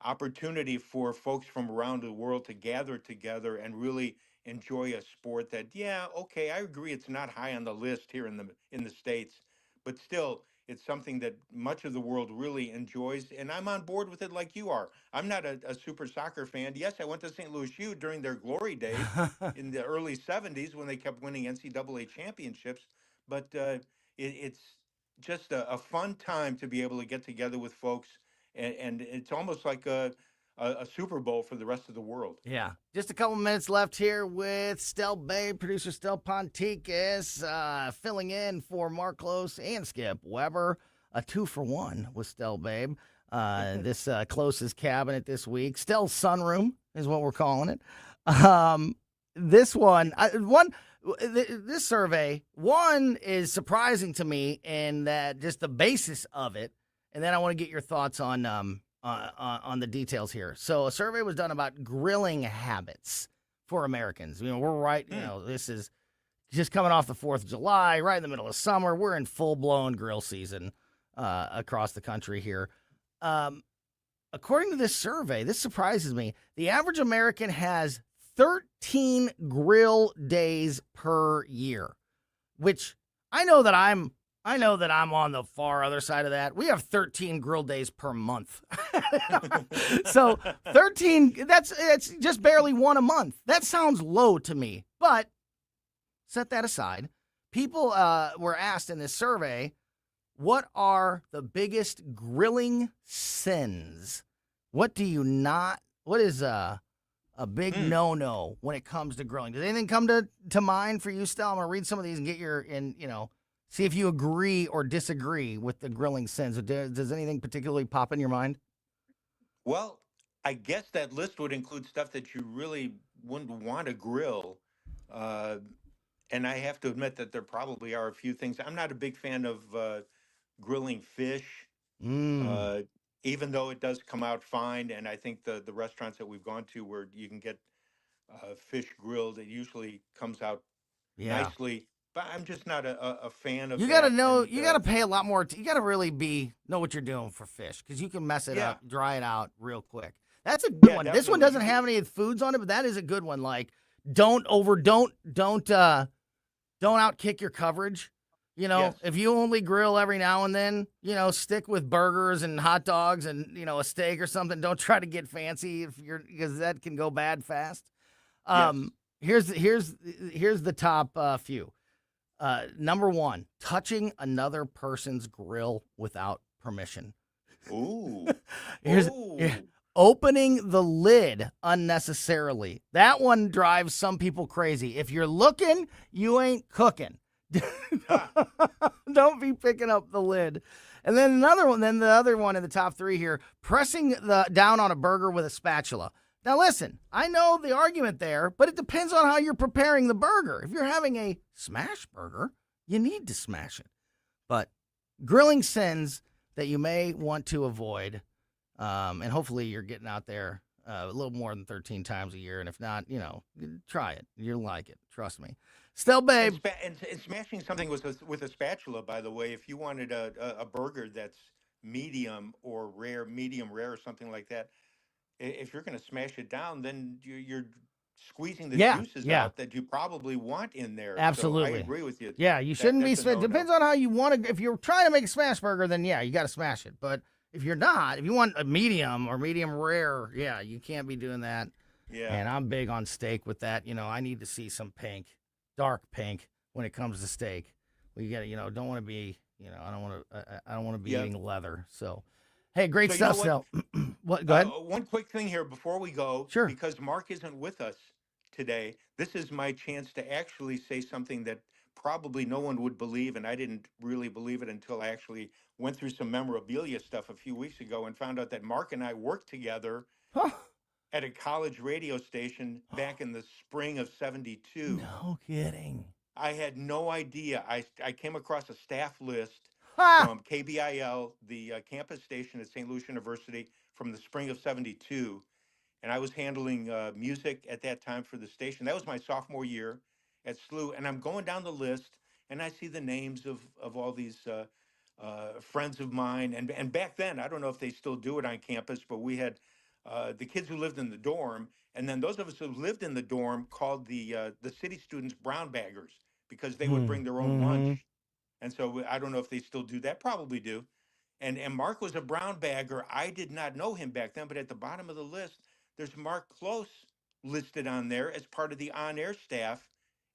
opportunity for folks from around the world to gather together and really enjoy a sport that, I agree, it's not high on the list here in the States, but still, it's something that much of the world really enjoys, and I'm on board with it like you are. I'm not a super soccer fan. Yes, I went to St. Louis U during their glory days in the early 70s when they kept winning NCAA championships, but it's just a fun time to be able to get together with folks, and it's almost like a Super Bowl for the rest of the world. Yeah. Just a couple minutes left here with Stel Babe, producer Stel Ponticus, filling in for Mark Close and Skip Weber. A 2-for-1 with Stel Babe. This Close's cabinet this week. Stel's sunroom is what we're calling it. This this survey, one is surprising to me in that just the basis of it, and then I want to get your thoughts on the details here. So a survey was done about grilling habits for Americans. You know, we're right, you know, this is just coming off the 4th of July, right in the middle of summer. We're in full-blown grill season across the country here. According to this survey, this surprises me. The average American has 13 grill days per year, which I know that I'm on the far other side of that. We have 13 grill days per month. So 13, it's just barely one a month. That sounds low to me, but set that aside. People were asked in this survey, what are the biggest grilling sins? What is a big no-no when it comes to grilling? Does anything come to mind for you, Stel? I'm going to read some of these and get see if you agree or disagree with the grilling sins. Does anything particularly pop in your mind? Well, I guess that list would include stuff that you really wouldn't want to grill. And I have to admit that there probably are a few things. I'm not a big fan of grilling fish, even though it does come out fine. And I think the restaurants that we've gone to where you can get fish grilled, it usually comes out nicely. But I'm just not a fan of. You got to know. You got to pay a lot more. You got to really know what you're doing for fish, because you can mess it up, dry it out real quick. That's a good one. Definitely. This one doesn't have any foods on it, but that is a good one. Like, don't outkick your coverage. You know, if you only grill every now and then, stick with burgers and hot dogs and a steak or something. Don't try to get fancy because that can go bad fast. Here's the top few. Number 1, touching another person's grill without permission. Ooh. Opening the lid unnecessarily. That one drives some people crazy. If you're looking, you ain't cooking. Don't be picking up the lid. And then the other one in the top 3 here, pressing down on a burger with a spatula. Now listen, I know the argument there, but it depends on how you're preparing the burger. If you're having a smash burger, you need to smash it. But grilling sins that you may want to avoid, and hopefully you're getting out there a little more than 13 times a year. And if not, try it. You'll like it. Trust me. Still, babe. And smashing something with a spatula, by the way, if you wanted a burger that's medium or rare, medium rare or something like that, if you're going to smash it down, then you're squeezing the juices out that you probably want in there. Absolutely. So I agree with you. Yeah, you shouldn't be. Depends on how you want to. If you're trying to make a smash burger, then you got to smash it. But if you're not, if you want a medium or medium rare, you can't be doing that. Yeah. And I'm big on steak with that. I need to see some pink, dark pink when it comes to steak. We got to, don't want to be, I don't want to be eating leather. So, hey, great stuff, Stel. What? Go ahead. One quick thing here before we go. Sure. Because Mark isn't with us today, this is my chance to actually say something that probably no one would believe, and I didn't really believe it until I actually went through some memorabilia stuff a few weeks ago and found out that Mark and I worked together at a college radio station back in the spring of '72. No kidding. I had no idea. I came across a staff list from KBIL, the campus station at St. Louis University, from the spring of '72. And I was handling music at that time for the station. That was my sophomore year at SLU. And I'm going down the list, and I see the names of all these friends of mine. And back then, I don't know if they still do it on campus, but we had the kids who lived in the dorm. And then those of us who lived in the dorm called the city students brown baggers, because they would bring their own lunch. And so I don't know if they still do that. Probably do. And Mark was a brown bagger. I did not know him back then, but at the bottom of the list, there's Mark Close listed on there as part of the on-air staff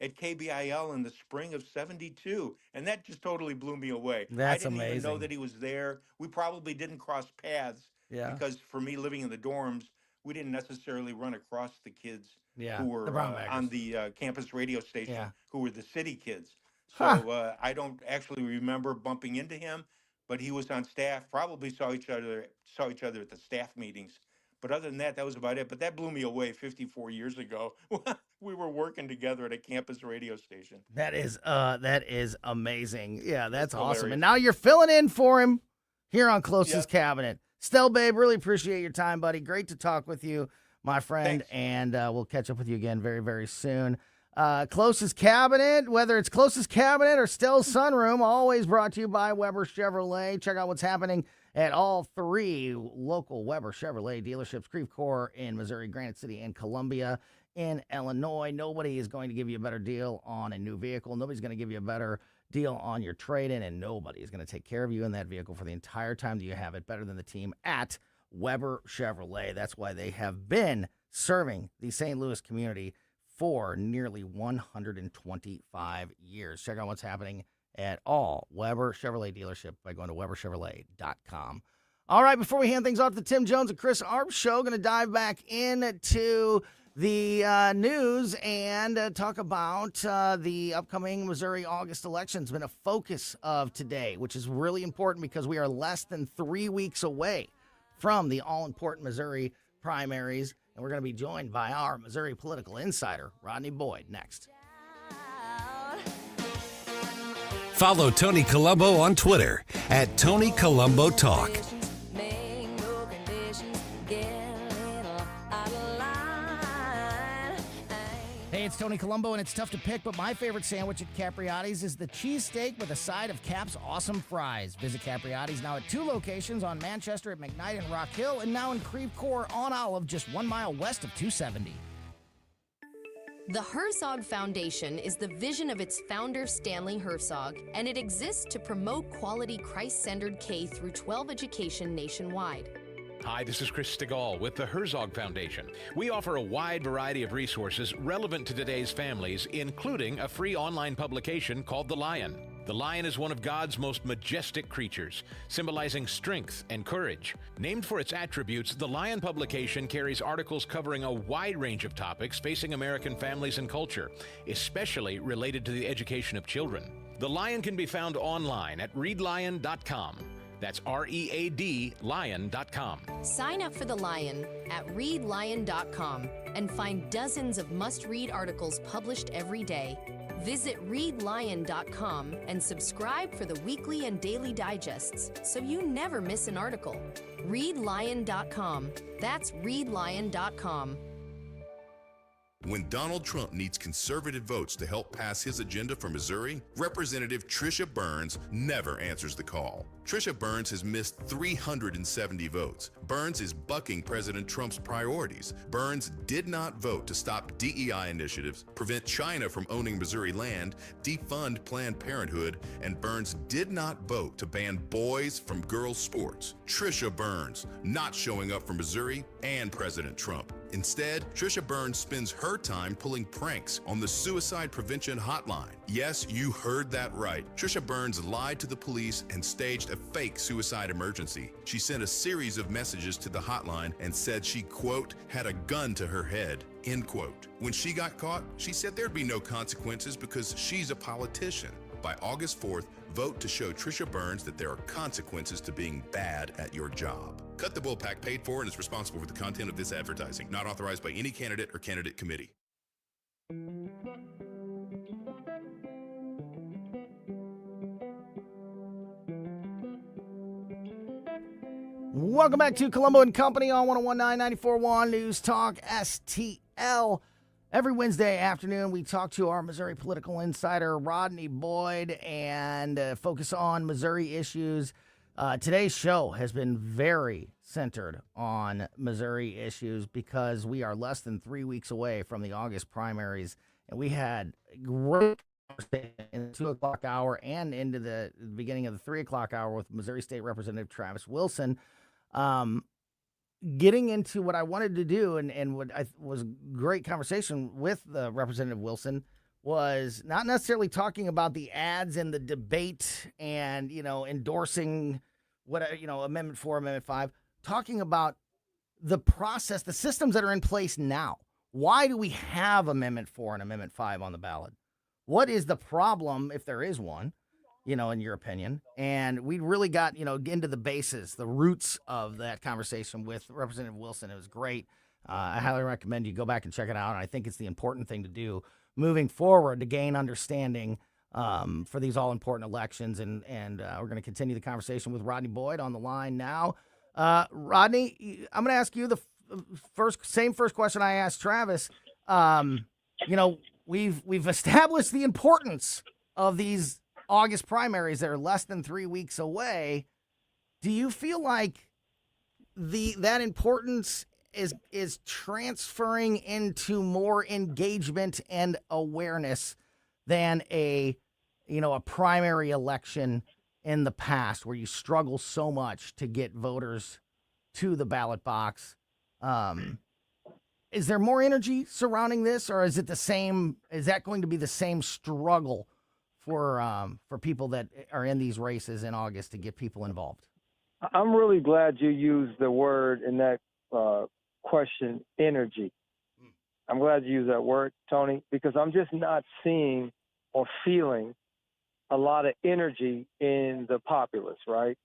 at KBIL in the spring of '72, and that just totally blew me away. I That's didn't even know amazing. that he was there. We probably didn't cross paths Yeah. because for me living in the dorms, we didn't necessarily run across the kids Yeah, who the were Brown on Baggers. the campus radio station, Yeah. who were the city kids. Huh. So I don't actually remember bumping into him, but he was on staff. Probably saw each other at the staff meetings. But other than that, that was about it. But that blew me away 54 years ago. We were working together at a campus radio station. That is amazing. Yeah, that's awesome. hilarious. And now you're filling in for him here on Closest Yep. Cabinet. Stell, babe, really appreciate your time, buddy. Great to talk with you, my friend. Thanks. And we'll catch up with you again very, very soon. Closest Cabinet, whether it's Closest Cabinet or Stell's Sunroom, always brought to you by Weber Chevrolet. Check out what's happening at all 3 local Weber Chevrolet dealerships, Creve Coeur in Missouri, Granite City, and Columbia in Illinois. Nobody is going to give you a better deal on a new vehicle. Nobody's going to give you a better deal on your trade-in, and nobody is going to take care of you in that vehicle for the entire time that you have it better than the team at Weber Chevrolet. That's why they have been serving the St. Louis community for nearly 125 years. Check out what's happening at all Weber Chevrolet dealership by going to weberchevrolet.com. All right, before we hand things off to Tim Jones and Chris Arb's show, going to dive back into the news and talk about the upcoming Missouri August election. It's been a focus of today, which is really important because we are less than 3 weeks away from the all-important Missouri primaries, and we're going to be joined by our Missouri political insider, Rodney Boyd, next. Follow Tony Colombo on Twitter at Tony Colombo Talk. Hey, it's Tony Colombo, and it's tough to pick, but my favorite sandwich at Capriati's is the cheesesteak with a side of Cap's awesome fries. Visit Capriati's now at 2 locations on Manchester at McKnight and Rock Hill, and now in Creve Coeur on Olive, just 1 mile west of 270. The Herzog Foundation is the vision of its founder, Stanley Herzog, and it exists to promote quality Christ-centered K-12 education nationwide. Hi, this is Chris Stegall with the Herzog Foundation. We offer a wide variety of resources relevant to today's families, including a free online publication called The Lion. The lion is one of God's most majestic creatures, symbolizing strength and courage. Named for its attributes, the Lion publication carries articles covering a wide range of topics facing American families and culture, especially related to the education of children. The Lion can be found online at readlion.com. That's READ lion.com. Sign up for The Lion at readlion.com and find dozens of must-read articles published every day. Visit readlion.com and subscribe for the weekly and daily digests so you never miss an article. Readlion.com. That's readlion.com. When Donald Trump needs conservative votes to help pass his agenda for Missouri, Representative Tricia Burns never answers the call. Tricia Burns has missed 370 votes. Burns is bucking President Trump's priorities. Burns did not vote to stop DEI initiatives, prevent China from owning Missouri land, defund Planned Parenthood, and Burns did not vote to ban boys from girls' sports. Tricia Burns not showing up for Missouri and President Trump. Instead, Tricia Burns spends her time pulling pranks on the Suicide Prevention Hotline. Yes, you heard that right. Tricia Burns lied to the police and staged a fake suicide emergency. She sent a series of messages to the hotline and said she, quote, had a gun to her head, end quote. When she got caught, she said there'd be no consequences because she's a politician. By August 4th, vote to show Tricia Burns that there are consequences to being bad at your job. Cut the Bullpack paid for and is responsible for the content of this advertising. Not authorized by any candidate or candidate committee. Welcome back to Colombo and Company on 101.9 94.1 News Talk STL. Every Wednesday afternoon, we talk to our Missouri political insider, Rodney Boyd, and focus on Missouri issues. Today's show has been very centered on Missouri issues because we are less than 3 weeks away from the August primaries, and we had great conversation in the 2 o'clock hour and into the beginning of the 3 o'clock hour with Missouri State Representative Travis Wilson. Getting into what I wanted to do and what I was great conversation with Representative Wilson was not necessarily talking about the ads and the debate and, endorsing Amendment 4, Amendment 5, talking about the process, the systems that are in place now. Why do we have Amendment 4 and Amendment 5 on the ballot? What is the problem, if there is one, in your opinion? And we really got, into the bases, the roots of that conversation with Representative Wilson. It was great. I highly recommend you go back and check it out. And I think it's the important thing to do moving forward to gain understanding for these all-important elections. And we're going to continue the conversation with Rodney Boyd on the line now. Rodney, I'm going to ask you the first question I asked Travis. We've established the importance of these August primaries that are less than 3 weeks away. Do you feel like that importance is transferring into more engagement and awareness than a primary election in the past, where you struggle so much to get voters to the ballot box? Is there more energy surrounding this, or is it the same? Is that going to be the same struggle for people that are in these races in August to get people involved? I'm really glad you used the word in that question, energy. I'm glad you used that word, Tony, because I'm just not seeing or feeling a lot of energy in the populace, right?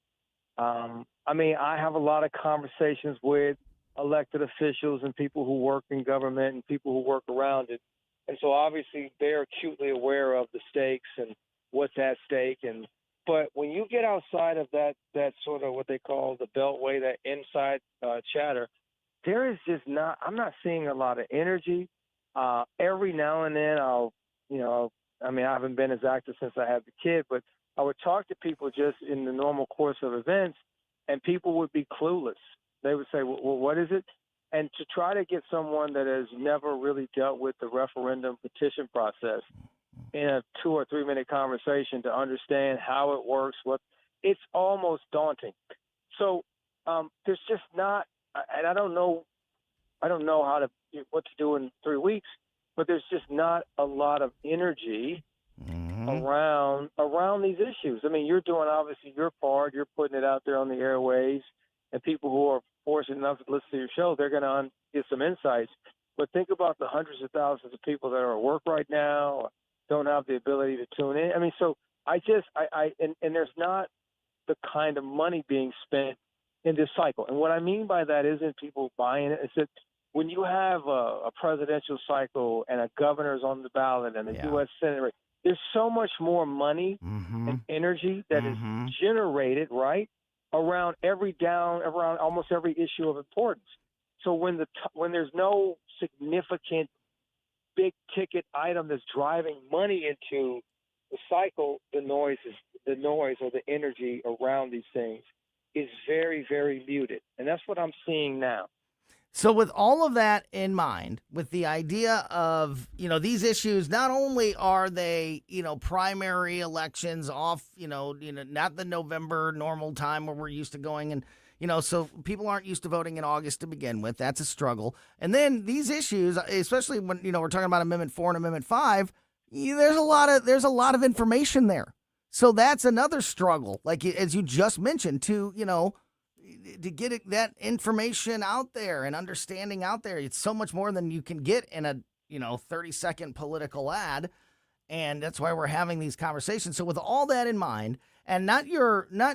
I have a lot of conversations with elected officials and people who work in government and people who work around it. And so obviously they're acutely aware of the stakes and what's at stake. But when you get outside of that sort of what they call the beltway, that inside chatter, there is just I'm not seeing a lot of energy. Every now and then I haven't been as active since I had the kid, but I would talk to people just in the normal course of events, and people would be clueless. They would say, well, what is it? And to try to get someone that has never really dealt with the referendum petition process in a 2 or 3 minute conversation to understand how it works, it's almost daunting. So there's just not, and I don't know what to do in 3 weeks, but there's just not a lot of energy around these issues. You're doing obviously your part. You're putting it out there on the airways, and people who are fortunate enough to listen to your show, they're going to get some insights. But think about the hundreds of thousands of people that are at work right now, don't have the ability to tune in. So and there's not the kind of money being spent in this cycle. And what I mean by that isn't people buying it. It's that when you have a presidential cycle and a governor's on the ballot and a U.S. Senate, there's so much more money and energy that is generated, right, around almost every issue of importance. So when there's no significant big ticket item that's driving money into the cycle, the noise or the energy around these things is very, very muted. And that's what I'm seeing now. So with all of that in mind, with the idea of, these issues, not only are they, primary elections off, not the November normal time where we're used to going and, so people aren't used to voting in August to begin with. That's a struggle. And then these issues, especially when, we're talking about Amendment 4 and Amendment 5, there's a lot of information there. So that's another struggle, like as you just mentioned, to get that information out there and understanding out there. It's so much more than you can get in a 30-second political ad, and that's why we're having these conversations. So with all that in mind, and not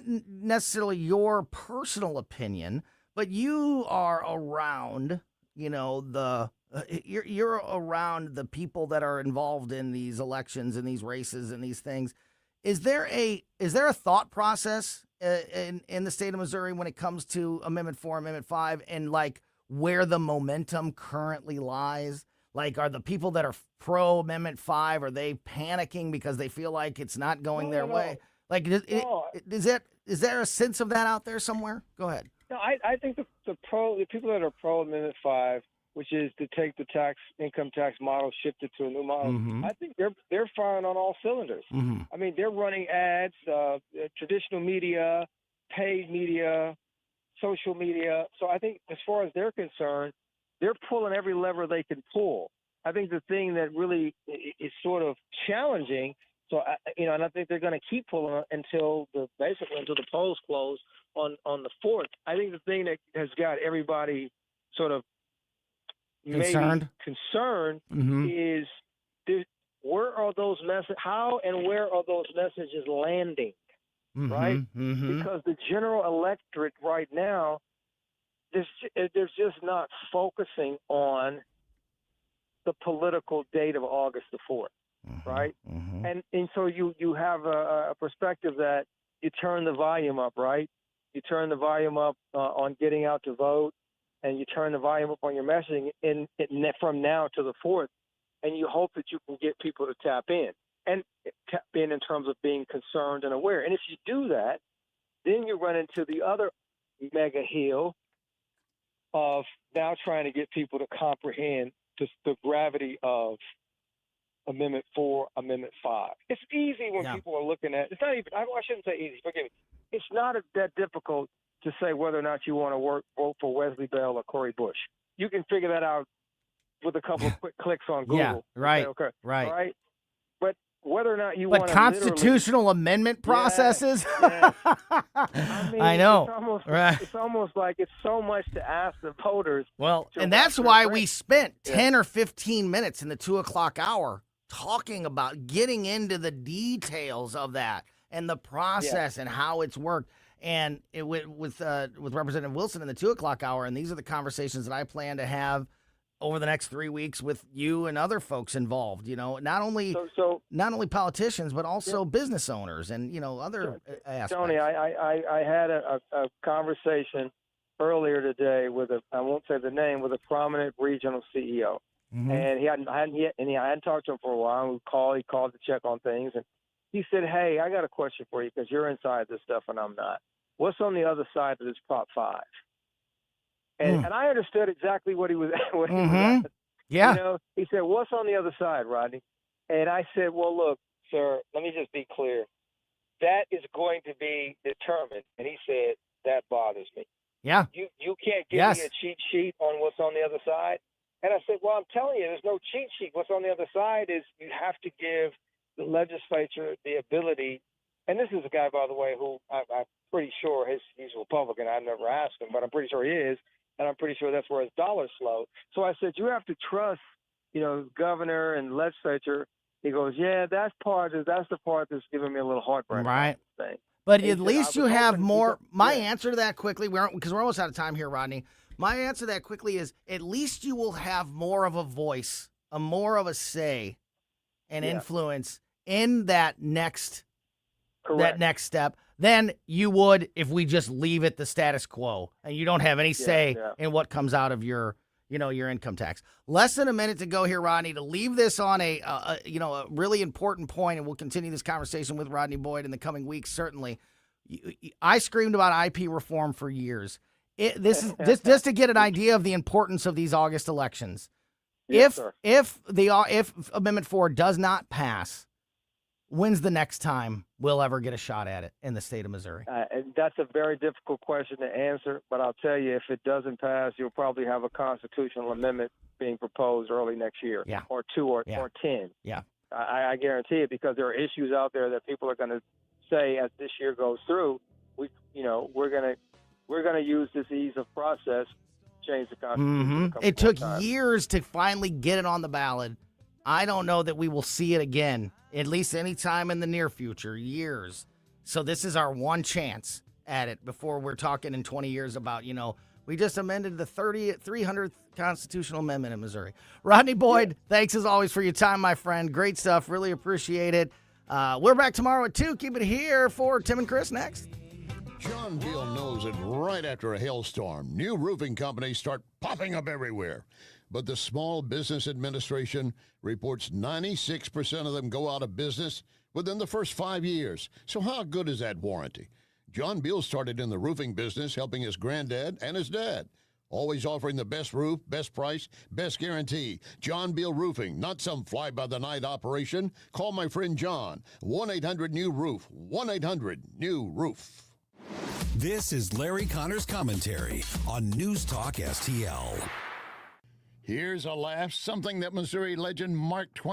necessarily your personal opinion, but you are around you're around the people that are involved in these elections and these races and these things. Is there a thought process in the state of Missouri when it comes to Amendment 4, Amendment 5, and where the momentum currently lies? Are the people that are pro Amendment 5, are they panicking because they feel like it's not going their way? Is there a sense of that out there somewhere? Go ahead. No, I think the people that are pro Amendment 5, which is to take the income tax model, shift it to a new model. I think they're firing on all cylinders. They're running ads, traditional media, paid media, social media. So I think as far as they're concerned, they're pulling every lever they can pull I think the thing that really is sort of challenging, and I think they're going to keep pulling until the polls close on the 4th. I think the thing that has got everybody sort of Concerned is where are those messages? How and where are those messages landing? Right? Because the general electorate right now, they're just not focusing on the political date of August the 4th, right? And so you have a perspective that you turn the volume up, right? You turn the volume up on getting out to vote, and you turn the volume up on your messaging from now to the 4th, and you hope that you can get people to tap in terms of being concerned and aware. And if you do that, then you run into the other mega hill of now trying to get people to comprehend the gravity of Amendment 4, Amendment 5. It's easy when people are looking at. It's not even. I shouldn't say easy. Forgive me. It's not that difficult to say whether or not you want to vote for Wesley Bell or Cori Bush. You can figure that out with a couple of quick clicks on Google. Yeah, right. Okay, right. All right. But whether or not you want constitutional amendment processes. Yes. I mean, I know. It's almost like it's so much to ask the voters. Well, and that's why we spent 10 or 15 minutes in the 2 o'clock hour talking about getting into the details of that and the process and how it's worked. And with Representative Wilson in the 2 o'clock hour, and these are the conversations that I plan to have over the next 3 weeks with you and other folks involved, not only politicians, but also business owners and, other aspects. Tony, I had a conversation earlier today I won't say the name, with a prominent regional CEO. And I hadn't talked to him for a while. He called to check on things. And he said, "Hey, I got a question for you because you're inside this stuff and I'm not. What's on the other side of this Prop 5? And I understood exactly what he was asking. Yeah. He said, "What's on the other side, Rodney?" And I said, "Well, look, sir, let me just be clear. That is going to be determined." And he said, "That bothers me." Yeah. You can't give me a cheat sheet on what's on the other side. And I said, "Well, I'm telling you, there's no cheat sheet. What's on the other side is you have to give the legislature the ability." And this is a guy, by the way, who I'm pretty sure he's Republican. I've never asked him, but I'm pretty sure he is. And I'm pretty sure that's where his dollars flow. So I said, you have to trust, governor and legislature. He goes, "Yeah, that's the part that's giving me a little heartburn." Right. Thing. But at least you have more. My answer to that quickly, because we're almost out of time here, Rodney. My answer to that quickly is at least you will have more of a voice, more of a say and influence in that next step than you would if we just leave it the status quo and you don't have any say in what comes out of your income tax. Less than a minute to go here, Rodney, to leave this on a really important point, and we'll continue this conversation with Rodney Boyd in the coming weeks, certainly. I screamed about IP reform for years. This is just to get an idea of the importance of these August elections. If Amendment 4 does not pass, when's the next time we'll ever get a shot at it in the state of Missouri? That's a very difficult question to answer, but I'll tell you, if it doesn't pass, you'll probably have a constitutional amendment being proposed early next year, or 2 or 10. Yeah, I guarantee it, because there are issues out there that people are going to say as this year goes through. We're going to use this ease of process, change the Constitution. It took years to finally get it on the ballot. I don't know that we will see it again, at least anytime in the near future, years. So this is our one chance at it before we're talking in 20 years about, we just amended the 300th constitutional amendment in Missouri. Rodney Boyd, thanks as always for your time, my friend. Great stuff. Really appreciate it. We're back tomorrow at 2. Keep it here for Tim and Chris next. John Beal knows it right after a hailstorm. New roofing companies start popping up everywhere. But the Small Business Administration reports 96% of them go out of business within the first 5 years. So how good is that warranty? John Beal started in the roofing business helping his granddad and his dad. Always offering the best roof, best price, best guarantee. John Beal Roofing, not some fly-by-the-night operation. Call my friend John, 1-800-NEW-ROOF, 1-800-NEW-ROOF. This is Larry Connor's commentary on News Talk STL. Here's a laugh, something that Missouri legend Mark Twain